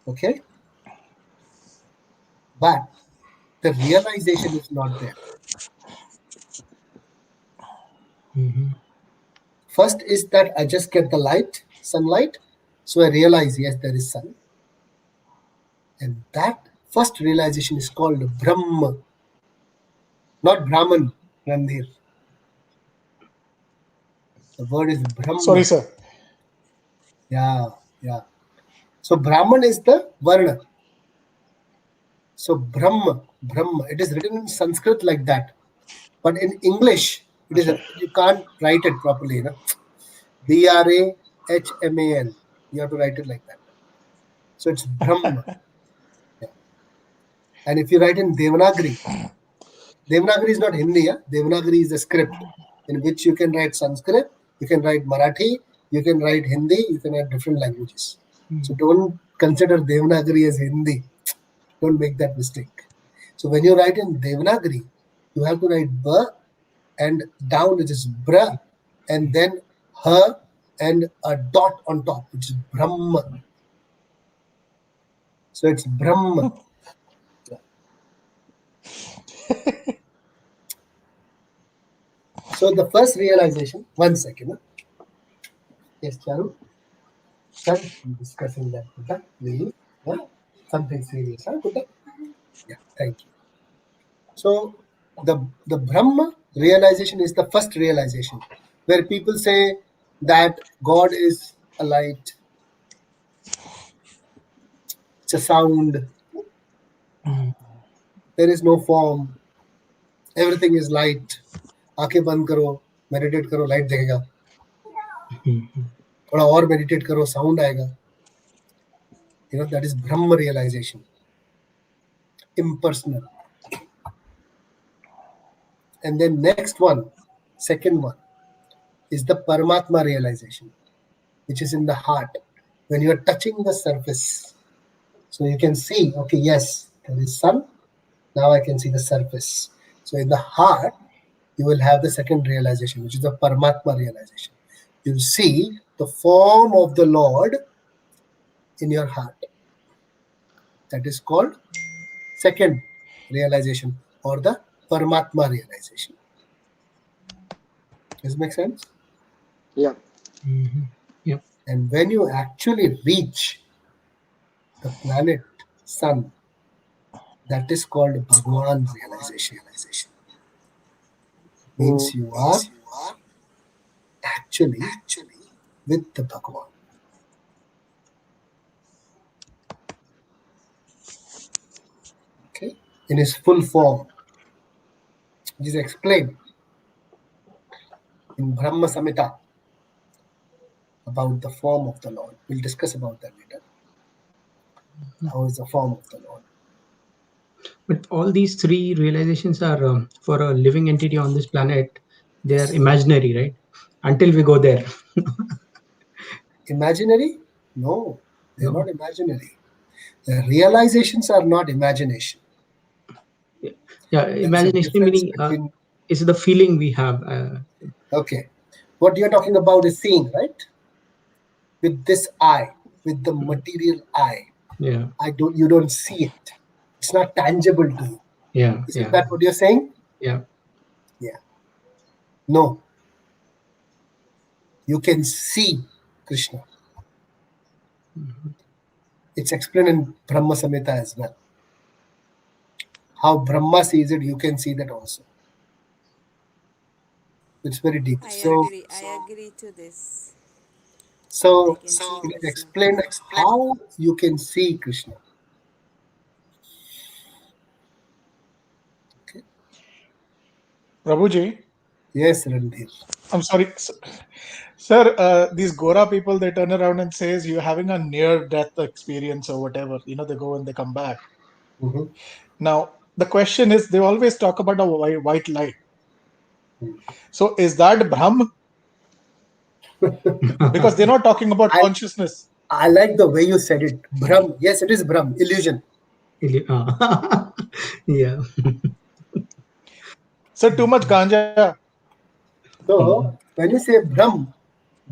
Okay. But the realization is not there. First is that I just get the light, sunlight. So I realize, yes, there is sun. And that first realization is called Brahma, not Brahman, Randhir. The word is Sorry, Brahma. sir. Yeah, yeah. So Brahman is the Varna. So Brahma, it is written in Sanskrit like that. But in English, it is you can't write it properly. Brahman. You have to write it like that. So it's Brahma. Yeah. And if you write in Devanagari is not Hindi. Yeah? Devanagari is a script in which you can write Sanskrit, you can write Marathi, you can write Hindi, you can write different languages. So don't consider Devanagari as Hindi. Don't make that mistake. So when you write in Devanagari, you have to write ba and down, which is bra, and then ha and a dot on top, which is Brahma. So it's Brahma. So the first realization, 1 second. Yes, Charu. Sorry, I'm discussing that. Kuta, really? Yeah? Something serious, huh, Kuta? Yeah, thank you. So the Brahma realization is the first realization, where people say that God is a light, it's a sound, there is no form, everything is light. आंखें बंद करो, meditate करो, light दिखेगा. थोड़ा और meditate करो, sound आएगा. That is Brahma realization. Impersonal. And then next one, second one, is the Paramatma realization, which is in the heart. When you are touching the surface, so you can see, okay, yes, there is sun. Now I can see the surface. So in the heart, you will have the second realization, which is the Paramatma realization. You see the form of the Lord in your heart. That is called second realization or the Paramatma realization. Does it make sense? Yeah. Yep. And when you actually reach the planet Sun, that is called Bhagwan realization. Means you are actually with the Bhagwan. Okay? In his full form. It is explained in Brahma Samhita about the form of the Lord. We'll discuss about that later. How is the form of the Lord? But all these three realizations are for a living entity on this planet. They are imaginary, right? Until we go there. Imaginary? No, they're No. not imaginary. The realizations are not imagination. Yeah, There's a imagination difference meaning between. is the feeling we have. Okay, what you're talking about is seeing, right? With this eye, with the material eye. Yeah, You don't see it. It's not tangible to you. yeah, Isn't yeah, that what you're saying? yeah. Yeah. No. You can see Krishna. It's explained in Brahma Samhita as well. How Brahma sees it, you can see that also. It's very deep. I agree to this. So I can see it is Krishna. explained how you can see Krishna. Okay. Prabhuji, Yes, Randhir. I'm sorry, sir. These Gora people, they turn around and says you're having a near-death experience or whatever. They go and they come back. Mhm. Now the question is, they always talk about a white light. So is that Brahm? Because they're not talking about I- consciousness. I like the way you said it. Brahm. Yes, it is Brahm. Illusion. Yeah. So too much ganja. So when you say Brahm,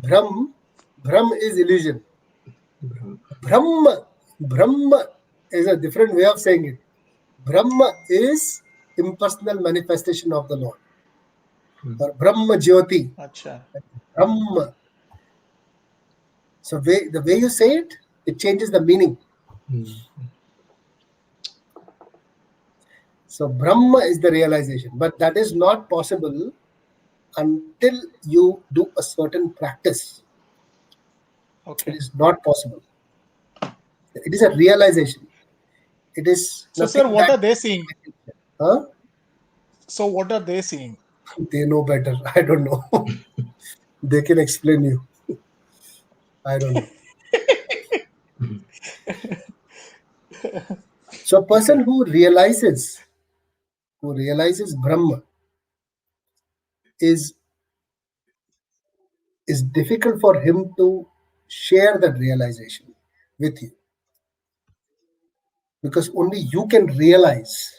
Brahm is illusion. Brahma is a different way of saying it. Brahma is impersonal manifestation of the Lord. Or Brahma Jyoti. Acha. Brahma. So the way you say it, it changes the meaning. So Brahma is the realization, but that is not possible until you do a certain practice. Okay. It is not possible. It is a realization. It is So, nothing sir, what that. are they seeing? Huh? So, what are they seeing? They know better. I don't know. They can explain you. I don't know. So a person who realizes Brahma is difficult for him to share that realization with you, because only you can realize.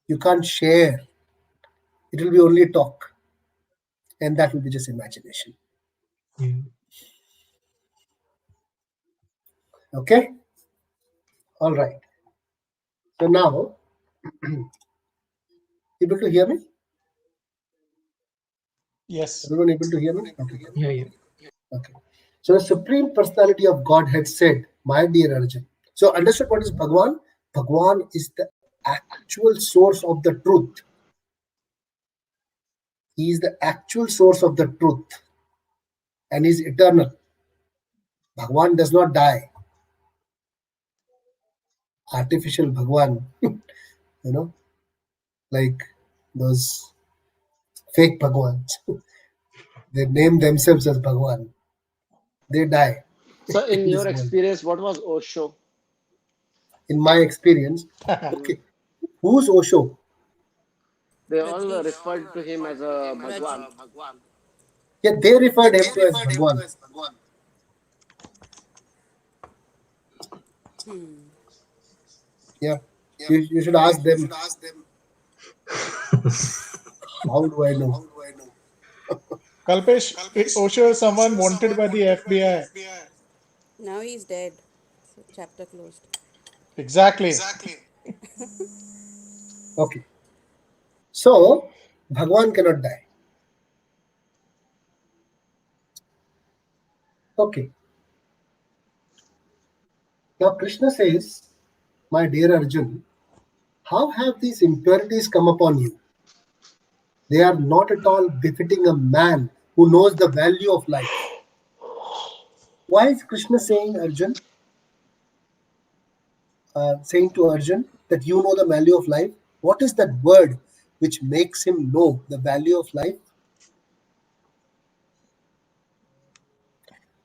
You can't share. It will be only talk, and that will be just imagination. Okay. All right. So now, able to hear me? Yes. Everyone able to hear me? Okay. Yeah, yeah. Okay. So the Supreme Personality of Godhead said, my dear Arjun. So understood what is Bhagwan? Bhagwan is the actual source of the truth. He is the actual source of the truth. And is eternal. Bhagwan does not die. Artificial Bhagwan, like those fake Bhagwans. They name themselves as Bhagwan. They die So, in in this your world. experience, what was Osho? In my experience, okay, who's Osho? They all Rajneesh. referred to him as a Bhagwan. Yeah, they referred him to as Bhagwan. Yeah, you should ask them. How do I know? Kalpesh, Osho is someone wanted by the FBI. Now he's dead. So chapter closed. Exactly. Okay. So, Bhagwan cannot die. Okay. Now Krishna says, my dear Arjun, how have these impurities come upon you? They are not at all befitting a man who knows the value of life. Why is Krishna saying Arjun, saying to Arjun that you know the value of life? What is that word which makes him know the value of life?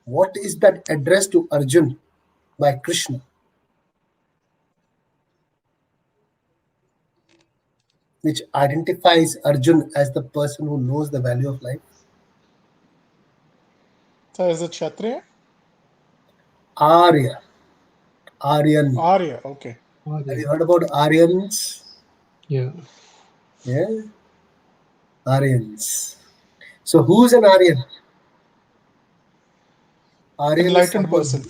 What is that address to Arjun by Krishna, which identifies Arjun as the person who knows the value of life? So is it Kshatriya? Arya. Aryan. Arya. Okay. Have you heard about Aryans? Yeah. Yeah. Aryans. So who's an Aryan? Aryan is Enlightened someone, person.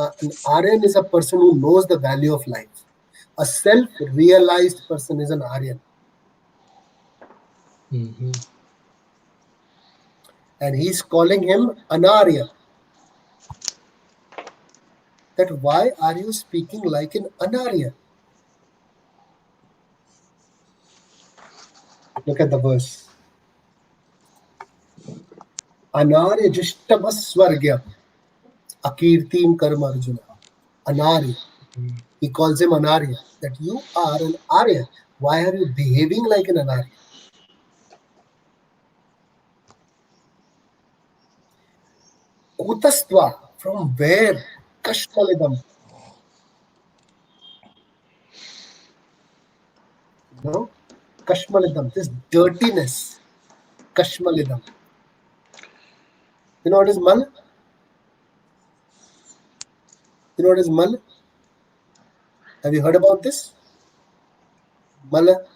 an Aryan is a person who knows the value of life. A self-realized person is an Aryan. Mm-hmm. And he's calling him Anarya. That why are you speaking like an Anarya? Look at the verse. Anarya Jishtamaswargya Akirtim Karma Arjuna. Anarya. He calls him Anarya. That you are an Arya. Why are you behaving like an Anarya? Kutastva. From where? Kashmalidam. No? Kashmalidam. This dirtiness. Kashmalidam. You know what is mal? You know what is mal? Have you heard about this? Mala.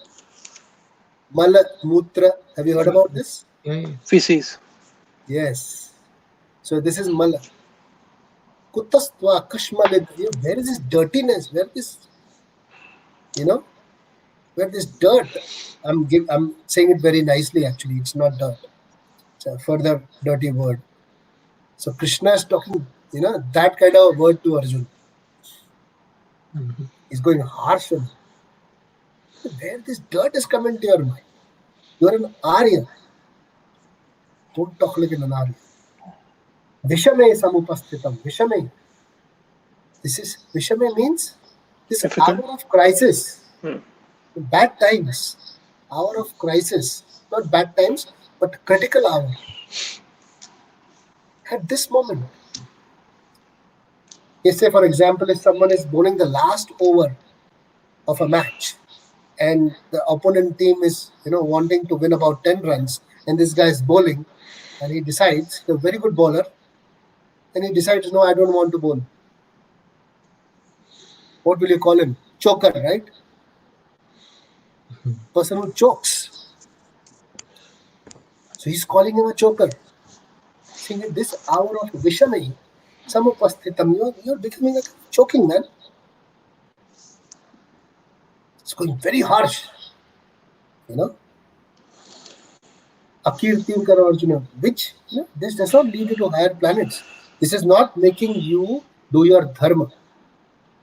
Mala Mutra. Have you heard about this? Yeah. Feces. Yes. So this is Mala. Kutastva Kashmalid. Where is this dirtiness? Where this, where this dirt? I'm saying it very nicely actually. It's not dirt. It's a further dirty word. So Krishna is talking, that kind of word to Arjuna. Mm-hmm. He's going harsh on him. Where this dirt is coming to your mind? You're an Arya. Don't talk like an Arya. Vishame samupastitam. Vishame. This is Vishame means this Difficult. hour of crisis. Hmm. Bad times. Hour of crisis. Not bad times, but critical hour. At this moment. Let's say, for example, if someone is bowling the last over of a match and the opponent team is, wanting to win about 10 runs and this guy is bowling and he decides, he's a very good bowler, and he decides, no, I don't want to bowl. What will you call him? Choker, right? Person who chokes. So he's calling him a choker. Saying at this hour of Vishamai, Samupastitam, you're becoming a choking man. It's going very harsh. Akirtim Kara Arjuna, which this does not lead you to higher planets. This is not making you do your dharma.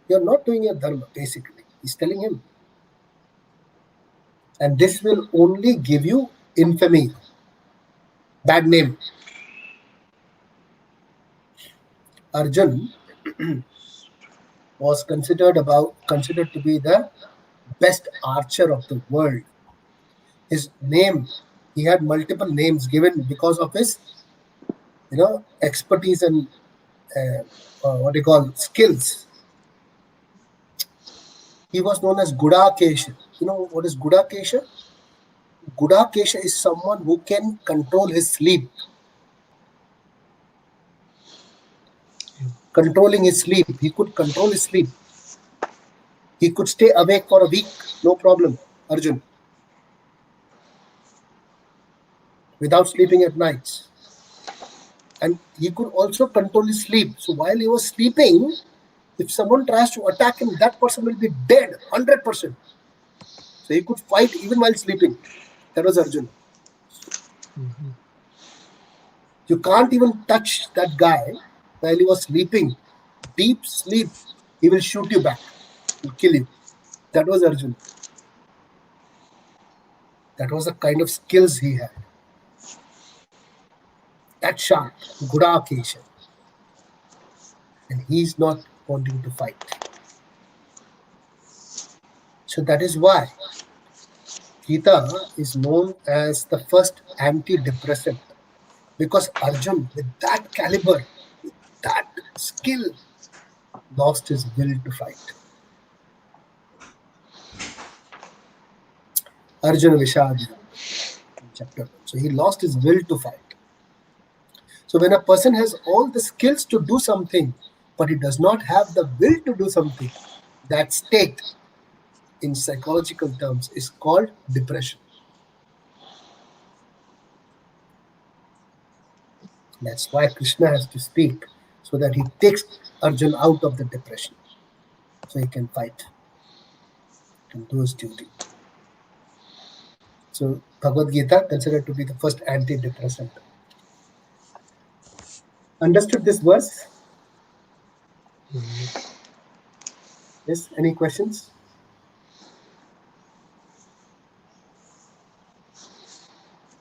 You're not doing your dharma, basically. He's telling him. And this will only give you infamy. Bad name. Arjun was considered to be the best archer of the world. His name, he had multiple names given because of his, expertise and skills. He was known as Gudakesha. You know what is Gudakesha? Gudakesha is someone who can control his sleep. Controlling his sleep. He could control his sleep. He could stay awake for a week, no problem, Arjun. Without sleeping at nights. And he could also control his sleep. So while he was sleeping, If someone tries to attack him, that person will be dead 100%. So he could fight even while sleeping. That was Arjuna. You can't even touch that guy while he was sleeping. Deep sleep, he will shoot you back. He'll kill you. That was Arjuna. That was the kind of skills he had. That sharp, Gudakesha. And he's not wanting to fight. So that is why Gita is known as the first antidepressant. Because Arjun, with that caliber, with that skill, lost his will to fight. Arjuna Vishad, chapter 1. So he lost his will to fight. So when a person has all the skills to do something, but he does not have the will to do something, that state, in psychological terms, is called depression. That's why Krishna has to speak, so that he takes Arjun out of the depression, so he can fight, can do his duty. So Bhagavad Gita considered to be the first antidepressant. Understood this verse? Yes, any questions?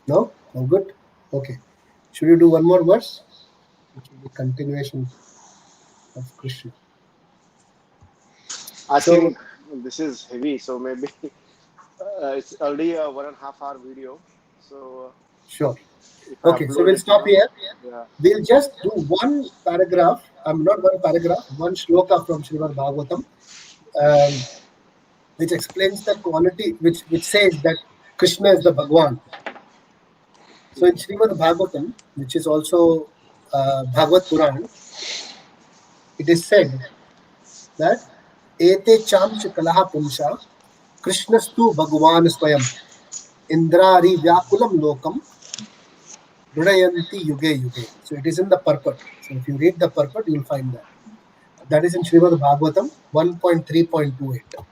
No? All good? Okay. Should we do one more verse? Which will be continuation of Krishna. I So- think this is heavy, so maybe it's already a 1.5 hour video. So Sure. if I Okay, so upload we'll it, stop here. Yeah. We'll just do one paragraph, not one paragraph, one shloka from Srimad Bhagavatam, which explains the quality, which says that Krishna is the Bhagwan. So in Srimad Bhagavatam, which is also Bhagavad Puran, it is said that Ete chamch kalaha pumsa Krishnastu Bhagwan Swayam Indrari Vyakulam Lokam Rudayanti Yuge Yuge. So it is in the purport. So if you read the purport, you will find that. That is in Srimad Bhagavatam 1.3.28.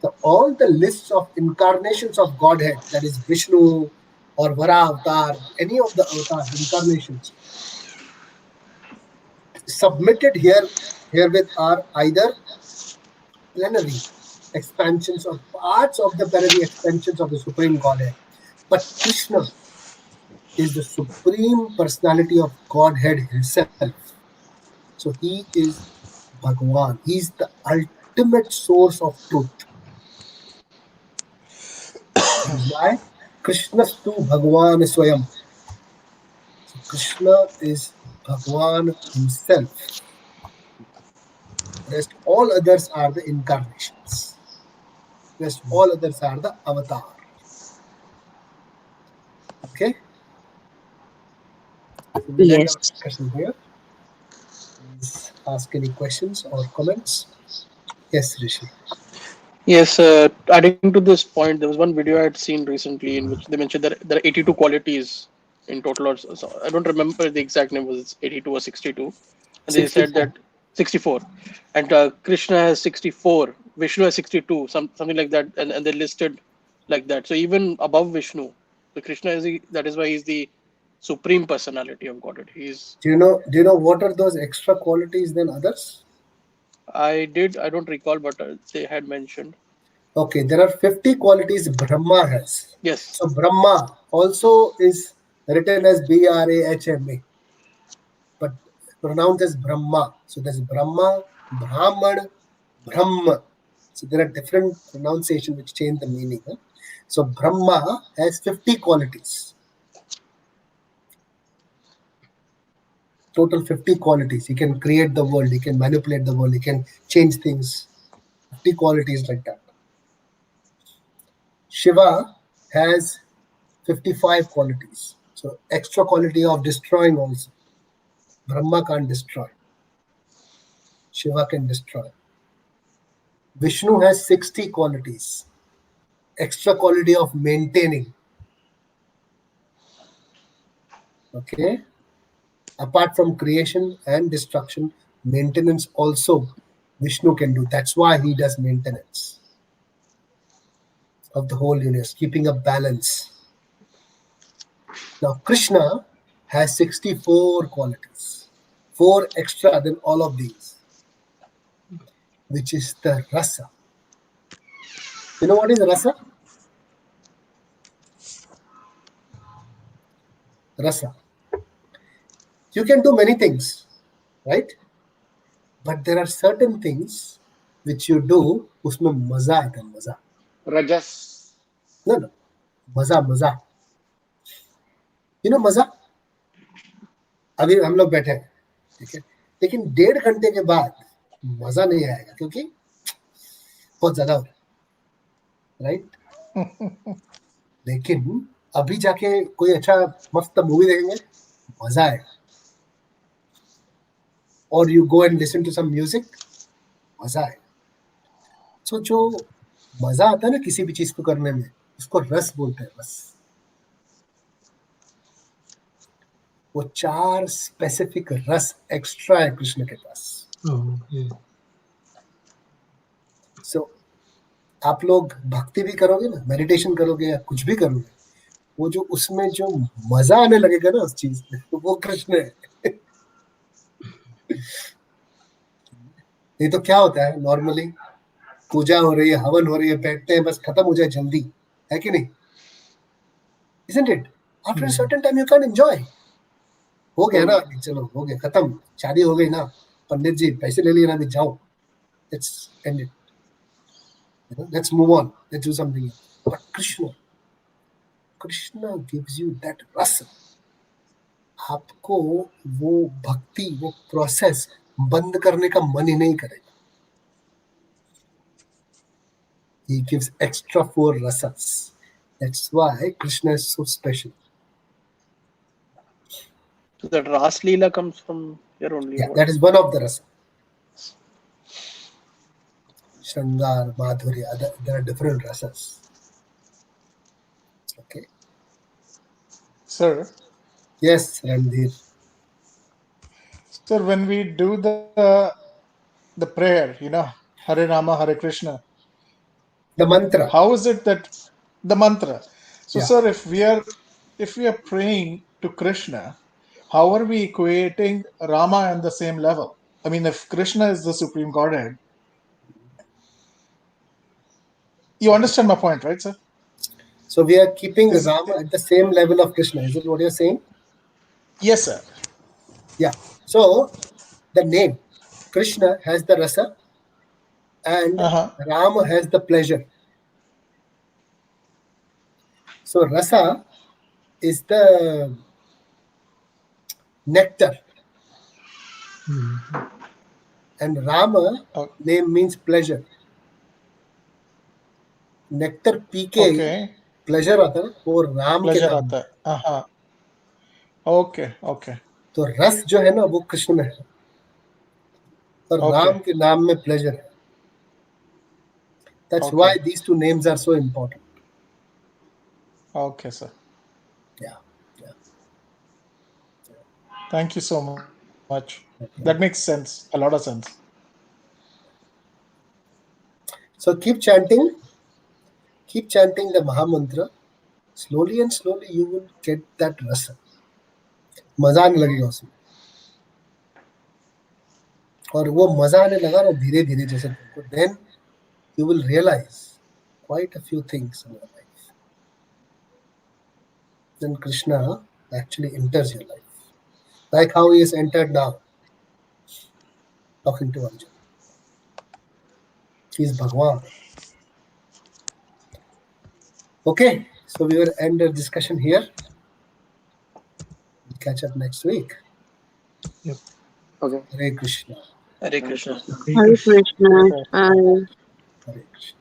So all the lists of incarnations of Godhead, that is Vishnu or Vara avatar, any of the avatars, incarnations, submitted herewith are either plenary expansions or parts of the plenary expansions of the Supreme Godhead. But Krishna is the Supreme Personality of Godhead himself. So he is Bhagwan. He is the ultimate source of truth. That is why Krishnastu Bhagwan Swayam. So Krishna is Bhagwan himself. Rest all others are the incarnations. Rest all others are the avatar. Okay? So we'll end Yes. our discussion here. Please ask any questions or comments. Yes, Rishi. Yes, adding to this point, there was one video I had seen recently in which they mentioned that there are 82 qualities in total. Or so, I don't remember the exact name, was it 82 or 62? And they said 64. that 64. And Krishna has 64, Vishnu has 62, something like that. And they listed like that. So even above Vishnu, so Krishna that is why he's the supreme personality of Godhead. Do you know what are those extra qualities than others? I don't recall, but they had mentioned. Okay, there are 50 qualities Brahma has. Yes. So Brahma also is written as Brahma, but pronounced as Brahma. So there's Brahma, Brahman, Brahma. So there are different pronunciations which change the meaning. Huh? So Brahma has 50 qualities. Total 50 qualities. He can create the world, he can manipulate the world, he can change things. 50 qualities like that. Shiva has 55 qualities. So extra quality of destroying also. Brahma can't destroy. Shiva can destroy. Vishnu has 60 qualities. Extra quality of maintaining. Okay. Apart from creation and destruction, maintenance also Vishnu can do. That's why he does maintenance of the whole universe, keeping a balance. Now, Krishna has 64 qualities, 4 extra than all of these, which is the rasa. You know what is rasa? Rasa. You can do many things, right? But there are certain things which you do, उसमें मजा आता है, मजा. Rajas. No. मजा. You know मजा? अभी हम लोग बैठे हैं, ठीक है, लेकिन 1.5 घंटे के बाद मजा नहीं आएगा क्योंकि बहुत ज्यादा हो रहा है, राइट? लेकिन अभी जाके कोई अच्छा मस्त मूवी देखेंगे, मजा आएगा. और you go and listen to some music, मजा आएगा. सो जो मजा आता है ना किसी भी चीज को करने में, उसको रस बोलते हैं, रस. वो 4 स्पेसिफिक रस एक्स्ट्रा है कृष्ण के पास. सो आप लोग भक्ति भी करोगे ना, मेडिटेशन करोगे या कुछ भी करोगे, वो जो उसमें जो मजा आने लगेगा ना उस चीज में, तो वो कृष्ण है. नहीं तो क्या होता है, नॉर्मली पूजा हो रही है, हवन हो रही है, बैठते हैं, बस खत्म हो जाए जल्दी, है कि नहीं? Isn't it? After a certain time you can't enjoy. हो गया ना, चलो हो गया, खत्म, शादी हो गई ना, पंडित जी पैसे ले लिए ना, अभी जाओ, let's end it. You know, let's move on, let's do something else. But Krishna gives you that rasa. आपको वो भक्ति, वो प्रोसेस बंद करने का मन ही नहीं करेगा. He gives extra 4 rasas. That's why Krishna is so special. So that Ras Leela comes from here only. Yeah, that is one of the rasas. Shrangar, Madhurya, there are different rasas. Okay. Sir, Yes, Randhir. sir, when we do the prayer, Hare Rama, Hare Krishna, The mantra. how is it that the mantra? So, Yeah. sir, if we are praying to Krishna, how are we equating Rama on the same level? I mean, if Krishna is the supreme Godhead, you understand my point, right, sir? So we are keeping Is- Rama at the same level of Krishna. Is it what you're saying? Yes, sir. Yeah. So the name Krishna has the rasa and Rama has the pleasure. So rasa is the nectar. And Rama name means pleasure. Nectar P के pleasure आता है, वो राम के Pleasure नाम आता है. Okay. तो रस जो है ना वो कृष्ण में है और राम के नाम में प्लेजर है. That's why these two names are so important. Okay, sir. Yeah. Thank you so much. That makes sense. A lot of sense. So keep chanting the Maha Mantra. Slowly and slowly you will get that rasa. मजा आने लगेगा उसमें. और वो मजा आने लगा ना धीरे धीरे जैसे तुमको, then you will realize quite a few things in your life. Then Krishna actually enters your life. Like how he has entered now, talking to Arjuna. He is Bhagwan. Okay, so we will end the discussion here. We'll catch up next week. Yep. Okay. Hare Krishna. Hare Krishna. Hare Krishna. Hare. Hare Krishna.